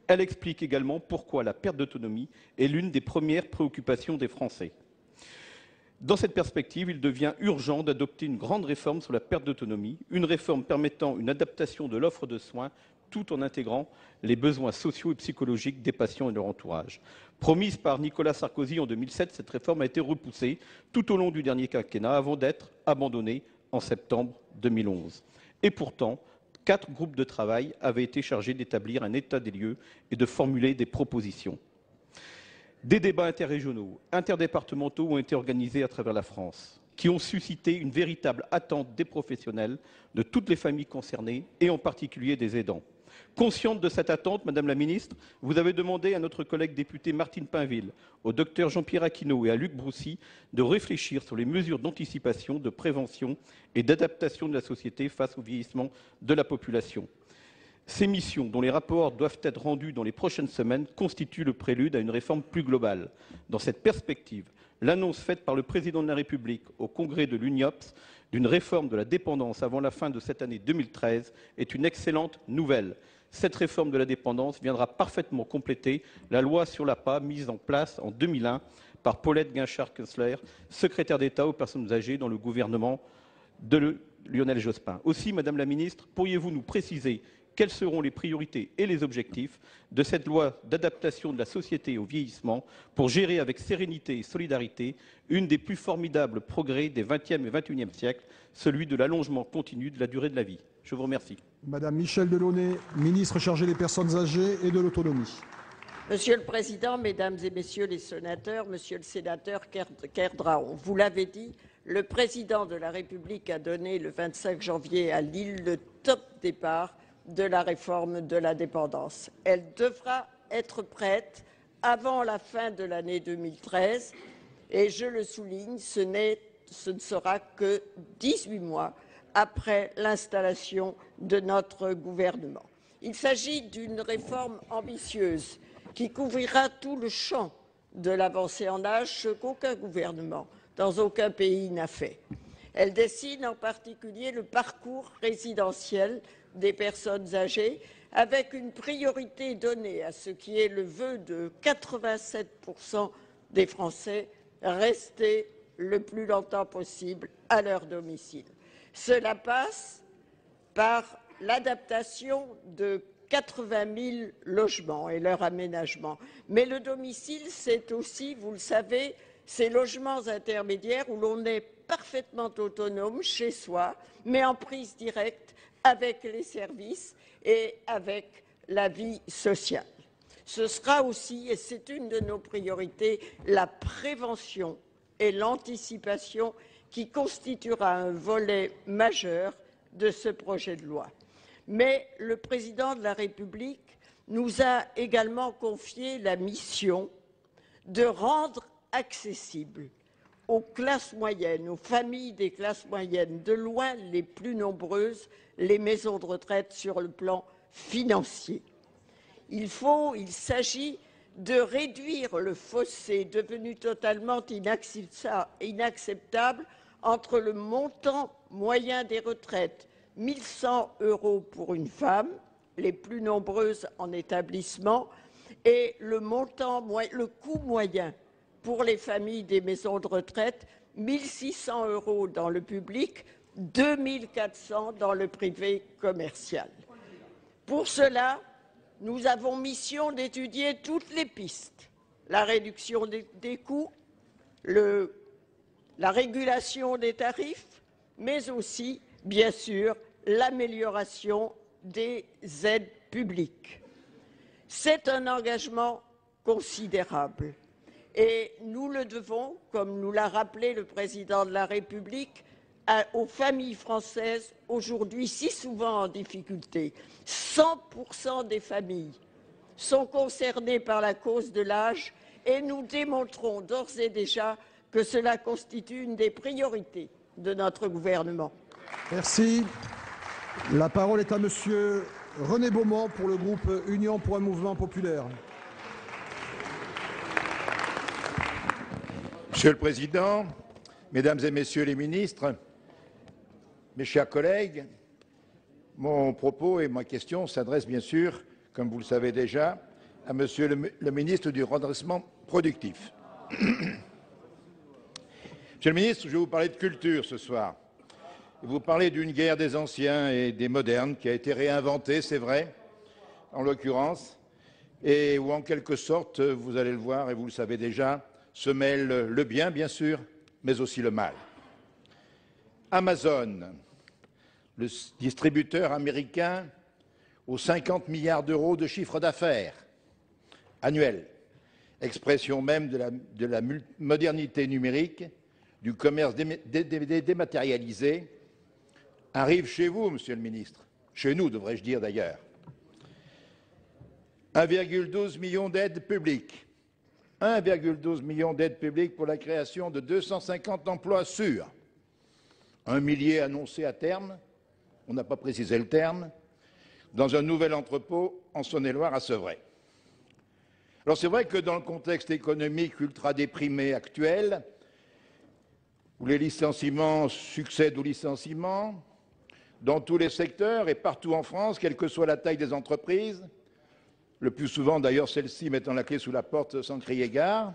Elle explique également pourquoi la perte d'autonomie est l'une des premières préoccupations des Français. Dans cette perspective, il devient urgent d'adopter une grande réforme sur la perte d'autonomie, une réforme permettant une adaptation de l'offre de soins tout en intégrant les besoins sociaux et psychologiques des patients et de leur entourage. Promise par Nicolas Sarkozy en 2007, cette réforme a été repoussée tout au long du dernier quinquennat avant d'être abandonnée en septembre 2011. Et pourtant, 4 groupes de travail avaient été chargés d'établir un état des lieux et de formuler des propositions. Des débats interrégionaux, interdépartementaux ont été organisés à travers la France, qui ont suscité une véritable attente des professionnels, de toutes les familles concernées, et en particulier des aidants. Consciente de cette attente, Madame la Ministre, vous avez demandé à notre collègue députée Martine Pinville, au docteur Jean-Pierre Aquino et à Luc Broussy de réfléchir sur les mesures d'anticipation, de prévention et d'adaptation de la société face au vieillissement de la population. Ces missions, dont les rapports doivent être rendus dans les prochaines semaines, constituent le prélude à une réforme plus globale. Dans cette perspective, l'annonce faite par le Président de la République au congrès de l'UNIOPS d'une réforme de la dépendance avant la fin de cette année 2013 est une excellente nouvelle. Cette réforme de la dépendance viendra parfaitement compléter la loi sur l'APA mise en place en 2001 par Paulette Guinchard-Kunstler, secrétaire d'État aux personnes âgées dans le gouvernement de Lionel Jospin. Aussi, Madame la Ministre, pourriez-vous nous préciser quelles seront les priorités et les objectifs de cette loi d'adaptation de la société au vieillissement pour gérer avec sérénité et solidarité une des plus formidables progrès des XXe et XXIe siècles, celui de l'allongement continu de la durée de la vie. Je vous remercie. Madame Michèle Delaunay, ministre chargée des personnes âgées et de l'autonomie. Monsieur le Président, Mesdames et Messieurs les sénateurs, Monsieur le sénateur Kerdraon, vous l'avez dit, le Président de la République a donné le 25 janvier à Lille le top départ de la réforme de la dépendance. Elle devra être prête avant la fin de l'année 2013 et, je le souligne, ce ne sera que 18 mois après l'installation de notre gouvernement. Il s'agit d'une réforme ambitieuse qui couvrira tout le champ de l'avancée en âge, ce qu'aucun gouvernement dans aucun pays n'a fait. Elle dessine en particulier le parcours résidentiel des personnes âgées, avec une priorité donnée à ce qui est le vœu de 87% des Français, rester le plus longtemps possible à leur domicile. Cela passe par l'adaptation de 80 000 logements et leur aménagement. Mais le domicile, c'est aussi, vous le savez, ces logements intermédiaires où l'on est parfaitement autonome chez soi, mais en prise directe avec les services et avec la vie sociale. Ce sera aussi, et c'est une de nos priorités, la prévention et l'anticipation qui constituera un volet majeur de ce projet de loi. Mais le Président de la République nous a également confié la mission de rendre accessible aux classes moyennes, aux familles des classes moyennes, de loin les plus nombreuses, les maisons de retraite sur le plan financier. Il s'agit de réduire le fossé devenu totalement inacceptable entre le montant moyen des retraites, 1 100 € pour une femme, les plus nombreuses en établissement, et le coût moyen pour les familles des maisons de retraite, 1 600 € dans le public, 2 400 € dans le privé commercial. Pour cela, nous avons mission d'étudier toutes les pistes, la réduction des coûts, la régulation des tarifs, mais aussi, bien sûr, l'amélioration des aides publiques. C'est un engagement considérable et nous le devons, comme nous l'a rappelé le Président de la République, aux familles françaises aujourd'hui si souvent en difficulté. 100% des familles sont concernées par la cause de l'âge et nous démontrons d'ores et déjà que cela constitue une des priorités de notre gouvernement. Merci. La parole est à Monsieur René Beaumont pour le groupe Union pour un mouvement populaire. Monsieur le Président, Mesdames et Messieurs les ministres, mes chers collègues, mon propos et ma question s'adressent bien sûr, comme vous le savez déjà, à Monsieur le ministre du Redressement productif. Monsieur le ministre, je vais vous parler de culture ce soir. Vous parlez d'une guerre des anciens et des modernes qui a été réinventée, c'est vrai, en l'occurrence, et où en quelque sorte, vous allez le voir et vous le savez déjà, se mêle le bien sûr, mais aussi le mal. Amazon, le distributeur américain aux 50 milliards d'euros de chiffre d'affaires annuel, expression même de la modernité numérique, du commerce dématérialisé, arrive chez vous, Monsieur le Ministre, chez nous, devrais-je dire d'ailleurs. 1,12 million d'aides publiques. 1,12 million d'aides publiques pour la création de 250 emplois sûrs. 1 millier annoncé à terme, on n'a pas précisé le terme, dans un nouvel entrepôt en Saône-et-Loire à Sevray. Alors c'est vrai que dans le contexte économique ultra déprimé actuel, où les licenciements succèdent aux licenciements, dans tous les secteurs et partout en France, quelle que soit la taille des entreprises, le plus souvent d'ailleurs celles-ci mettant la clé sous la porte sans crier gare,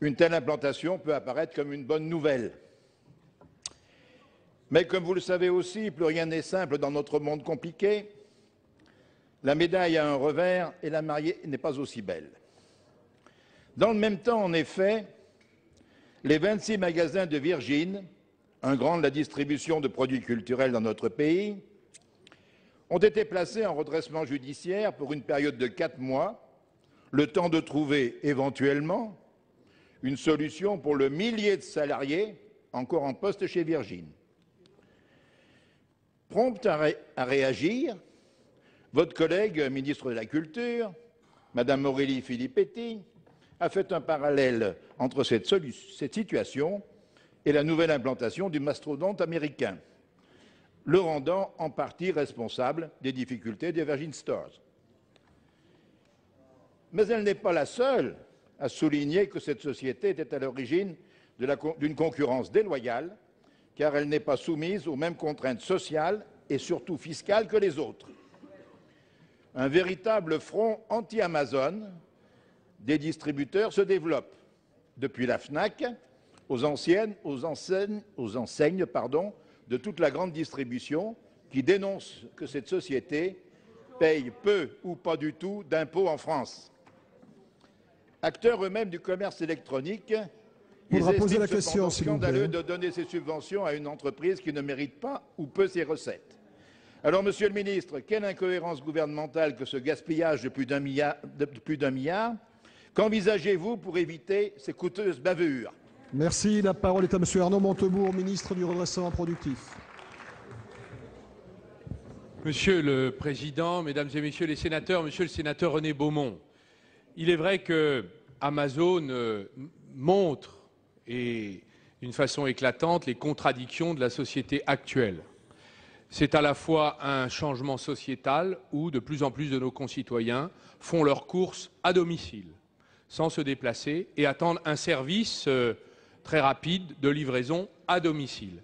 une telle implantation peut apparaître comme une bonne nouvelle. Mais comme vous le savez aussi, plus rien n'est simple dans notre monde compliqué. La médaille a un revers et la mariée n'est pas aussi belle. Dans le même temps, en effet, les 26 magasins de Virgin, un grand de la distribution de produits culturels dans notre pays, ont été placés en redressement judiciaire pour une période de 4 mois, le temps de trouver éventuellement une solution pour le millier de salariés encore en poste chez Virgin. Prompte à réagir, votre collègue ministre de la Culture, Madame Aurélie Filippetti, a fait un parallèle entre cette situation et la nouvelle implantation du mastodonte américain, le rendant en partie responsable des difficultés des Virgin Stores. Mais elle n'est pas la seule à souligner que cette société était à l'origine d'une concurrence déloyale, car elle n'est pas soumise aux mêmes contraintes sociales et surtout fiscales que les autres. Un véritable front anti-Amazon des distributeurs se développe, depuis la FNAC aux enseignes de toute la grande distribution qui dénoncent que cette société paye peu ou pas du tout d'impôts en France. Acteurs eux-mêmes du commerce électronique, ils estiment cependant scandaleux de donner ces subventions à une entreprise qui ne mérite pas ou peu ses recettes. Alors, Monsieur le Ministre, quelle incohérence gouvernementale que ce gaspillage de plus d'un milliard. Qu'envisagez-vous pour éviter ces coûteuses bavures? Merci. La parole est à Monsieur Arnaud Montebourg, ministre du Redressement productif. Monsieur le Président, Mesdames et Messieurs les sénateurs, Monsieur le sénateur René Beaumont, il est vrai que Amazon montre, et d'une façon éclatante, les contradictions de la société actuelle. C'est à la fois un changement sociétal où de plus en plus de nos concitoyens font leurs courses à domicile, sans se déplacer, et attendent un service très rapide de livraison à domicile.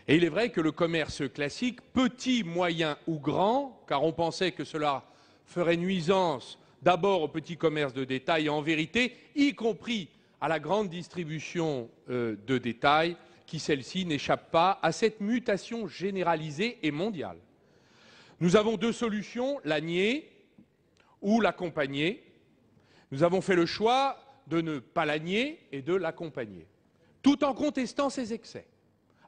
Et il est vrai que le commerce classique, petit, moyen ou grand, car on pensait que cela ferait nuisance d'abord au petit commerce de détail et en vérité, y compris à la grande distribution de détail, qui celle-ci n'échappe pas à cette mutation généralisée et mondiale. Nous avons deux solutions, la nier ou l'accompagner. Nous avons fait le choix de ne pas la nier et de l'accompagner, tout en contestant ses excès.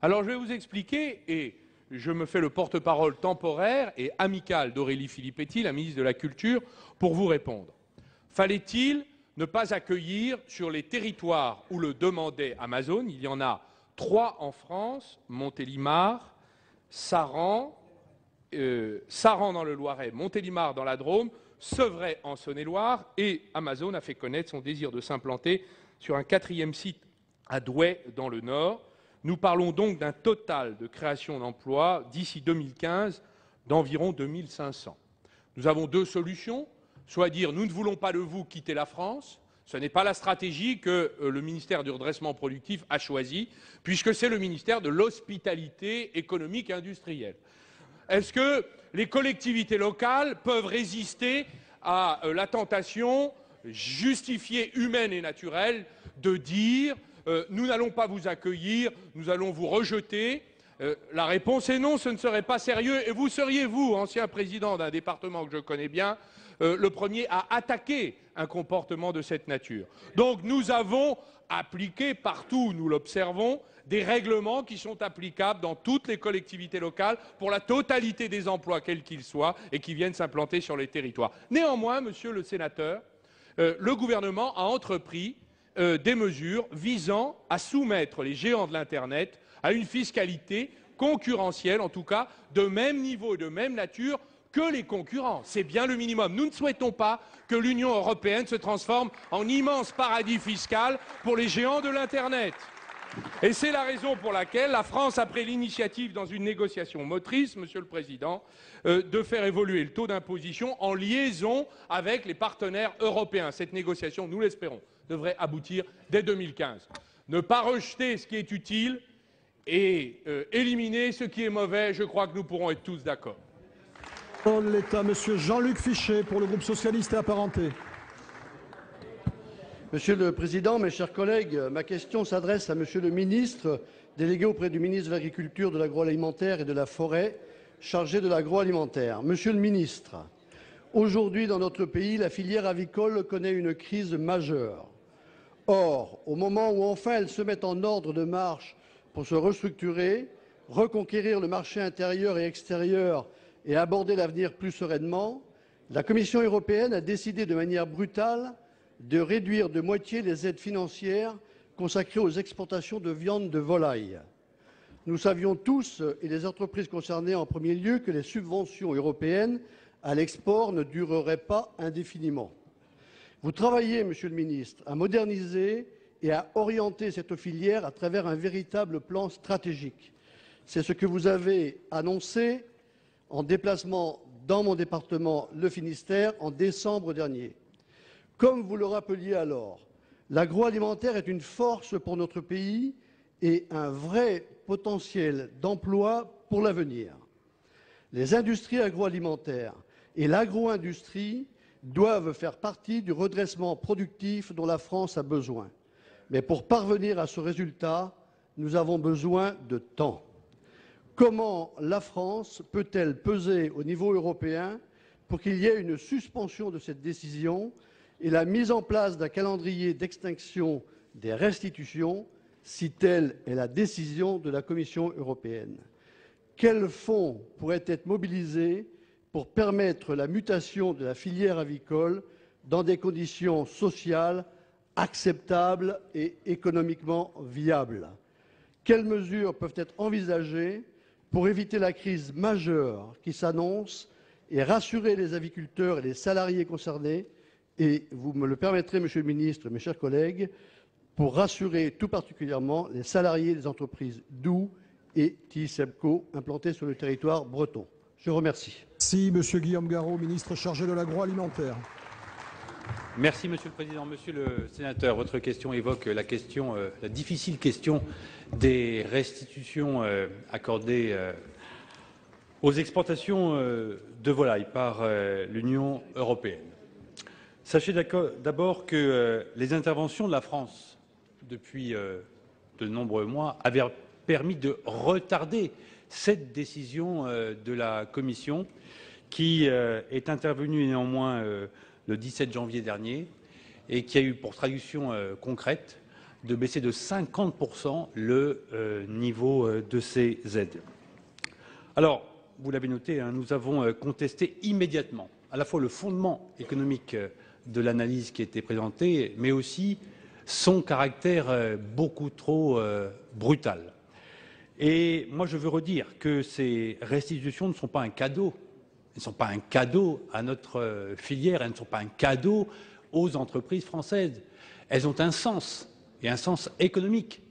Alors je vais vous expliquer, et je me fais le porte-parole temporaire et amical d'Aurélie Filippetti, la ministre de la Culture, pour vous répondre. Fallait-il ne pas accueillir sur les territoires où le demandait Amazon, il y en a 3 en France, Montélimar, Saran dans le Loiret, Montélimar dans la Drôme, Sevray en Saône-et-Loire, et Amazon a fait connaître son désir de s'implanter sur un 4e site à Douai dans le Nord. Nous parlons donc d'un total de création d'emplois d'ici 2015 d'environ 2500. Nous avons deux solutions, soit dire nous ne voulons pas de vous, quitter la France. Ce n'est pas la stratégie que le ministère du redressement productif a choisie, puisque c'est le ministère de l'hospitalité économique et industrielle. Est-ce que les collectivités locales peuvent résister à la tentation justifiée, humaine et naturelle, de dire nous n'allons pas vous accueillir, nous allons vous rejeter? La réponse est non, ce ne serait pas sérieux, et vous seriez, vous, ancien président d'un département que je connais bien, le premier à attaquer un comportement de cette nature. Donc nous avons appliqué partout où nous l'observons des règlements qui sont applicables dans toutes les collectivités locales pour la totalité des emplois, quels qu'ils soient, et qui viennent s'implanter sur les territoires. Néanmoins, monsieur le sénateur, le gouvernement a entrepris des mesures visant à soumettre les géants de l'Internet à une fiscalité concurrentielle, en tout cas de même niveau et de même nature que les concurrents. C'est bien le minimum. Nous ne souhaitons pas que l'Union européenne se transforme en immense paradis fiscal pour les géants de l'Internet. Et c'est la raison pour laquelle la France a pris l'initiative, dans une négociation motrice, Monsieur le Président, de faire évoluer le taux d'imposition en liaison avec les partenaires européens. Cette négociation, nous l'espérons, devrait aboutir dès 2015. Ne pas rejeter ce qui est utile et éliminer ce qui est mauvais, je crois que nous pourrons être tous d'accord. L'État, Monsieur Jean-Luc Fichet, pour le groupe socialiste et apparenté. Monsieur le Président, mes chers collègues, ma question s'adresse à Monsieur le ministre, délégué auprès du ministre de l'Agriculture, de l'Agroalimentaire et de la Forêt, chargé de l'agroalimentaire. Monsieur le ministre, aujourd'hui dans notre pays, la filière avicole connaît une crise majeure. Or, au moment où enfin elle se met en ordre de marche pour se restructurer, reconquérir le marché intérieur et extérieur et aborder l'avenir plus sereinement, la Commission européenne a décidé de manière brutale de réduire de moitié les aides financières consacrées aux exportations de viande de volaille. Nous savions tous, et les entreprises concernées en premier lieu, que les subventions européennes à l'export ne dureraient pas indéfiniment. Vous travaillez, Monsieur le ministre, à moderniser et à orienter cette filière à travers un véritable plan stratégique. C'est ce que vous avez annoncé en déplacement dans mon département, le Finistère, en décembre dernier. Comme vous le rappeliez alors, l'agroalimentaire est une force pour notre pays et un vrai potentiel d'emploi pour l'avenir. Les industries agroalimentaires et l'agro-industrie doivent faire partie du redressement productif dont la France a besoin. Mais pour parvenir à ce résultat, nous avons besoin de temps. Comment la France peut-elle peser au niveau européen pour qu'il y ait une suspension de cette décision et la mise en place d'un calendrier d'extinction des restitutions, si telle est la décision de la Commission européenne? Quels fonds pourraient être mobilisés pour permettre la mutation de la filière avicole dans des conditions sociales acceptables et économiquement viables? Quelles mesures peuvent être envisagées pour éviter la crise majeure qui s'annonce et rassurer les aviculteurs et les salariés concernés? Et vous me le permettrez, Monsieur le ministre, mes chers collègues, pour rassurer tout particulièrement les salariés des entreprises Doux et TISEBCO implantées sur le territoire breton. Je vous remercie. Merci, Monsieur Guillaume Garot, ministre chargé de l'agroalimentaire. Merci, Monsieur le Président. Monsieur le Sénateur, votre question évoque la difficile question des restitutions accordées aux exportations de volailles par l'Union européenne. Sachez d'abord que les interventions de la France depuis de nombreux mois avaient permis de retarder cette décision de la Commission qui est intervenue néanmoins le 17 janvier dernier et qui a eu pour traduction concrète de baisser de 50% le niveau de ces aides. Alors, vous l'avez noté, nous avons contesté immédiatement à la fois le fondement économique de l'analyse qui était présentée, mais aussi son caractère beaucoup trop brutal. Et moi, je veux redire que ces restitutions ne sont pas un cadeau. Elles ne sont pas un cadeau à notre filière, elles ne sont pas un cadeau aux entreprises françaises. Elles ont un sens, et un sens économique.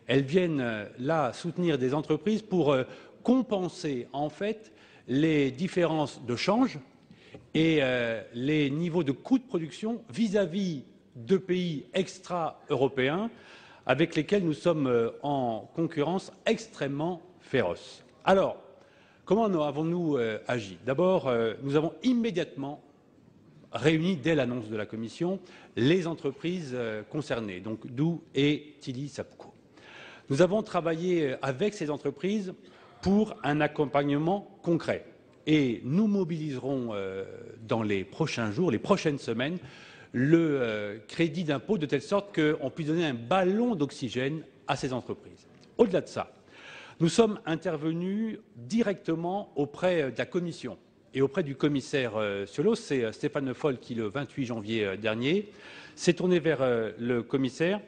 Elles viennent là soutenir des entreprises pour compenser en fait les différences de change et les niveaux de coûts de production vis-à-vis de pays extra-européens avec lesquels nous sommes en concurrence extrêmement féroce. Alors, comment avons-nous agi? D'abord, nous avons immédiatement réuni, dès l'annonce de la Commission, les entreprises concernées, donc Doux et TISEBCO. Nous avons travaillé avec ces entreprises pour un accompagnement concret. Et nous mobiliserons dans les prochains jours, les prochaines semaines, le crédit d'impôt de telle sorte qu'on puisse donner un ballon d'oxygène à ces entreprises. Au-delà de ça, nous sommes intervenus directement auprès de la Commission et auprès du commissaire Ciolos, c'est Stéphane Le Foll qui, le 28 janvier dernier, s'est tourné vers le commissaire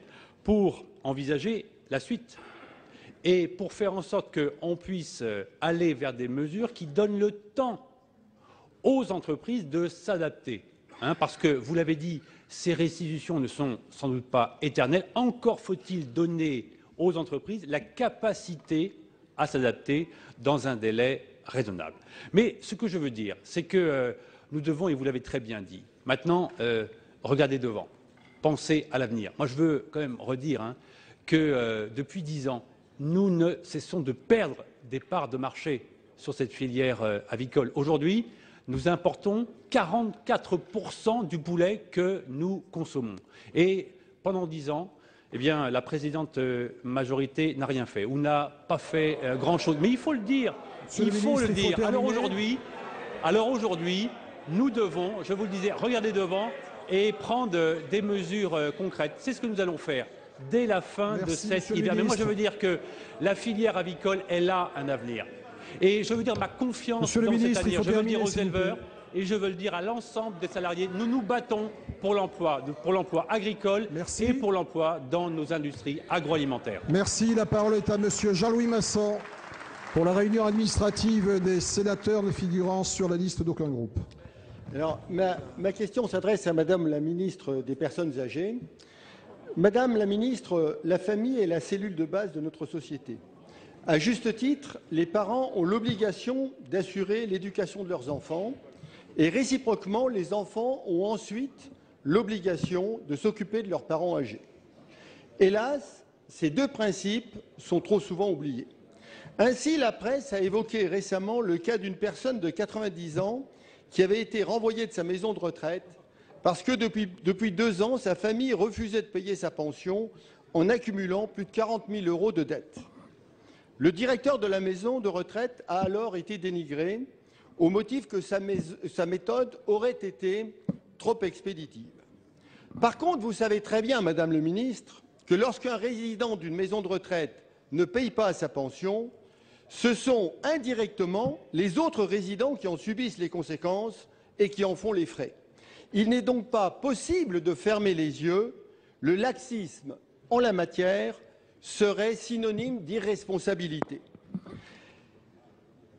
pour envisager la suite et pour faire en sorte qu'on puisse aller vers des mesures qui donnent le temps aux entreprises de s'adapter. Parce que, vous l'avez dit, ces restitutions ne sont sans doute pas éternelles. Encore faut-il donner aux entreprises la capacité à s'adapter dans un délai raisonnable. Mais ce que je veux dire, c'est que nous devons, et vous l'avez très bien dit, maintenant regarder devant, penser à l'avenir. Moi, je veux quand même redire que depuis 10 ans, nous ne cessons de perdre des parts de marché sur cette filière avicole. Aujourd'hui, nous importons 44% du poulet que nous consommons. Et pendant 10 ans, eh bien, la présidente majorité n'a rien fait ou n'a pas fait grand-chose. Mais il faut le dire. Il faut le dire. Alors aujourd'hui, nous devons, je vous le disais, regarder devant et prendre des mesures concrètes. C'est ce que nous allons faire dès la fin de cet hiver. Mais moi, je veux dire que la filière avicole, elle a un avenir. Et je veux dire ma confiance dans cet avenir. Je veux le dire aux éleveurs et je veux le dire à l'ensemble des salariés. Nous nous battons pour l'emploi agricole et pour l'emploi dans nos industries agroalimentaires. Merci. La parole est à Monsieur Jean-Louis Masson pour la réunion administrative des sénateurs ne figurant sur la liste d'aucun groupe. Alors, ma question s'adresse à Madame la ministre des Personnes âgées. Madame la ministre, la famille est la cellule de base de notre société. À juste titre, les parents ont l'obligation d'assurer l'éducation de leurs enfants et réciproquement, les enfants ont ensuite l'obligation de s'occuper de leurs parents âgés. Hélas, ces deux principes sont trop souvent oubliés. Ainsi, la presse a évoqué récemment le cas d'une personne de 90 ans qui avait été renvoyée de sa maison de retraite parce que depuis 2 ans, sa famille refusait de payer sa pension en accumulant plus de 40 000 € de dettes. Le directeur de la maison de retraite a alors été dénigré au motif que sa méthode aurait été trop expéditive. Par contre, vous savez très bien, Madame le ministre, que lorsqu'un résident d'une maison de retraite ne paye pas sa pension, ce sont indirectement les autres résidents qui en subissent les conséquences et qui en font les frais. Il n'est donc pas possible de fermer les yeux. Le laxisme en la matière serait synonyme d'irresponsabilité.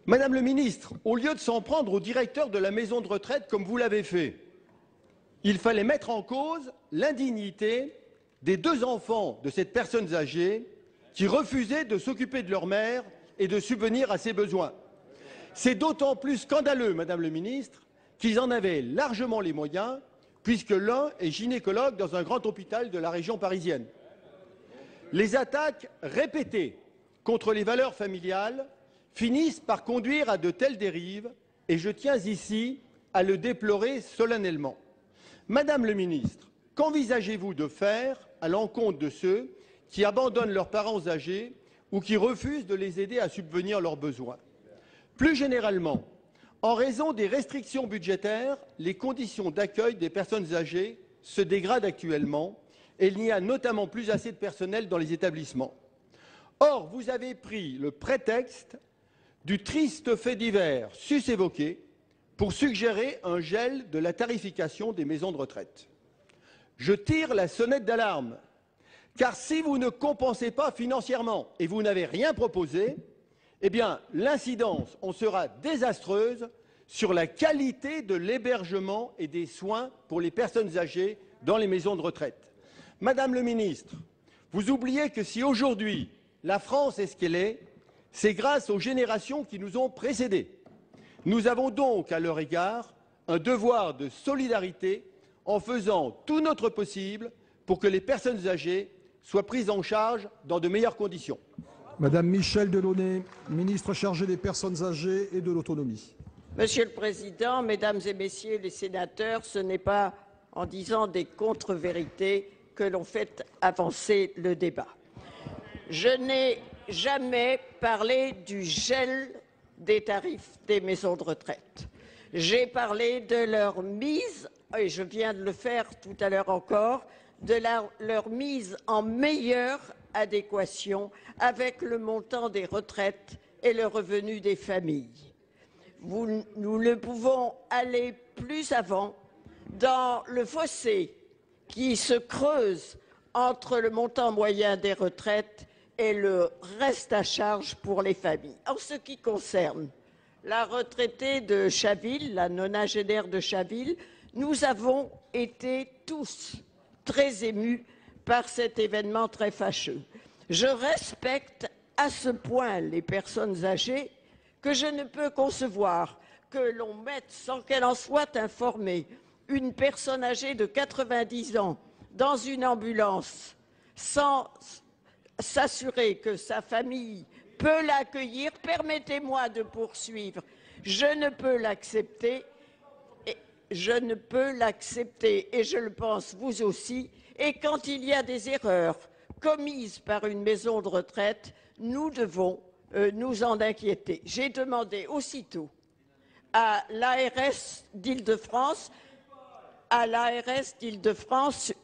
Madame le ministre, au lieu de s'en prendre au directeur de la maison de retraite comme vous l'avez fait, il fallait mettre en cause l'indignité des 2 enfants de cette personne âgée qui refusaient de s'occuper de leur mère et de subvenir à ses besoins. C'est d'autant plus scandaleux, Madame le ministre, qu'ils en avaient largement les moyens, puisque l'un est gynécologue dans un grand hôpital de la région parisienne. Les attaques répétées contre les valeurs familiales finissent par conduire à de telles dérives, et je tiens ici à le déplorer solennellement. Madame le ministre, qu'envisagez-vous de faire à l'encontre de ceux qui abandonnent leurs parents âgés ou qui refusent de les aider à subvenir à leurs besoins? Plus généralement, en raison des restrictions budgétaires, les conditions d'accueil des personnes âgées se dégradent actuellement et il n'y a notamment plus assez de personnel dans les établissements. Or, vous avez pris le prétexte du triste fait divers sus-évoqué pour suggérer un gel de la tarification des maisons de retraite. Je tire la sonnette d'alarme, car si vous ne compensez pas financièrement et vous n'avez rien proposé, eh bien, l'incidence en sera désastreuse sur la qualité de l'hébergement et des soins pour les personnes âgées dans les maisons de retraite. Madame le ministre, vous oubliez que si aujourd'hui la France est ce qu'elle est, c'est grâce aux générations qui nous ont précédés. Nous avons donc à leur égard un devoir de solidarité en faisant tout notre possible pour que les personnes âgées soient prises en charge dans de meilleures conditions. Madame Michèle Delaunay, ministre chargée des Personnes âgées et de l'Autonomie. Monsieur le Président, Mesdames et Messieurs les sénateurs, ce n'est pas en disant des contre-vérités que l'on fait avancer le débat. Je n'ai jamais parlé du gel des tarifs des maisons de retraite. J'ai parlé de leur mise, et je viens de le faire tout à l'heure encore, de leur mise en meilleure adéquation avec le montant des retraites et le revenu des familles. nous ne pouvons aller plus avant dans le fossé qui se creuse entre le montant moyen des retraites et le reste à charge pour les familles. En ce qui concerne la retraitée de Chaville, la nonagénaire de Chaville, nous avons été tous très émus par cet événement très fâcheux. Je respecte à ce point les personnes âgées que je ne peux concevoir que l'on mette, sans qu'elle en soit informée, une personne âgée de 90 ans dans une ambulance sans s'assurer que sa famille peut l'accueillir. Permettez-moi de poursuivre. Je ne peux l'accepter. Je ne peux l'accepter et je le pense vous aussi. Et quand il y a des erreurs commises par une maison de retraite, nous devons nous en inquiéter. J'ai demandé aussitôt à l'ARS d'Île-de-France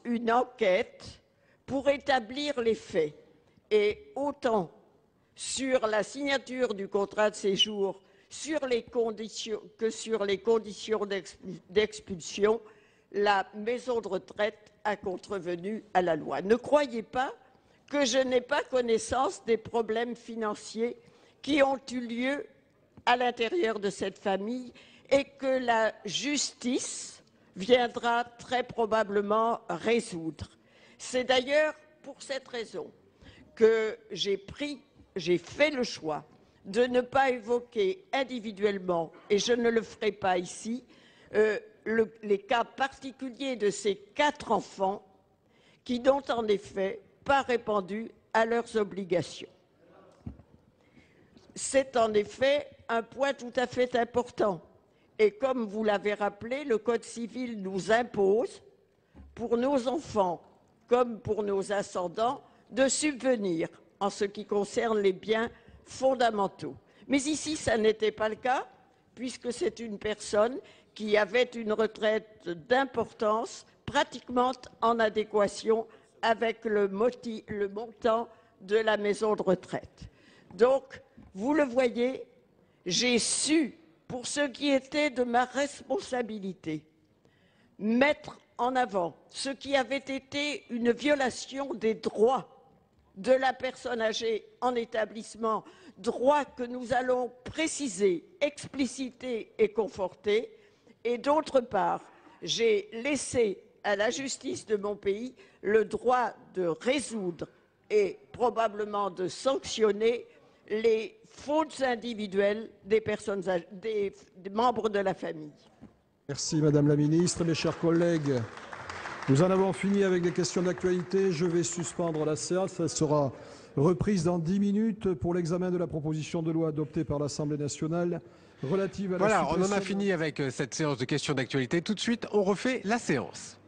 une enquête pour établir les faits. Et autant sur la signature du contrat de séjour que sur les conditions d'expulsion, la maison de retraite a contrevenu à la loi. Ne croyez pas que je n'ai pas connaissance des problèmes financiers qui ont eu lieu à l'intérieur de cette famille et que la justice viendra très probablement résoudre. C'est d'ailleurs pour cette raison que j'ai fait le choix de ne pas évoquer individuellement, et je ne le ferai pas ici, les cas particuliers de ces 4 enfants qui n'ont en effet pas répondu à leurs obligations. C'est en effet un point tout à fait important. Et comme vous l'avez rappelé, le Code civil nous impose, pour nos enfants comme pour nos ascendants, de subvenir en ce qui concerne les biens fondamentaux. Mais ici, ça n'était pas le cas, puisque c'est une personne qui avait une retraite d'importance pratiquement en adéquation avec le montant de la maison de retraite. Donc, vous le voyez, j'ai su, pour ce qui était de ma responsabilité, mettre en avant ce qui avait été une violation des droits de la personne âgée en établissement, droits que nous allons préciser, expliciter et conforter. Et d'autre part, j'ai laissé à la justice de mon pays le droit de résoudre et probablement de sanctionner les fautes individuelles des personnes âgées, des membres de la famille. Merci Madame la Ministre. Mes chers collègues, nous en avons fini avec les questions d'actualité. Je vais suspendre la séance. Elle sera reprise dans 10 minutes pour l'examen de la proposition de loi adoptée par l'Assemblée nationale relative à la Voilà, on en suppression a fini avec cette séance de questions d'actualité. Tout de suite, on refait la séance.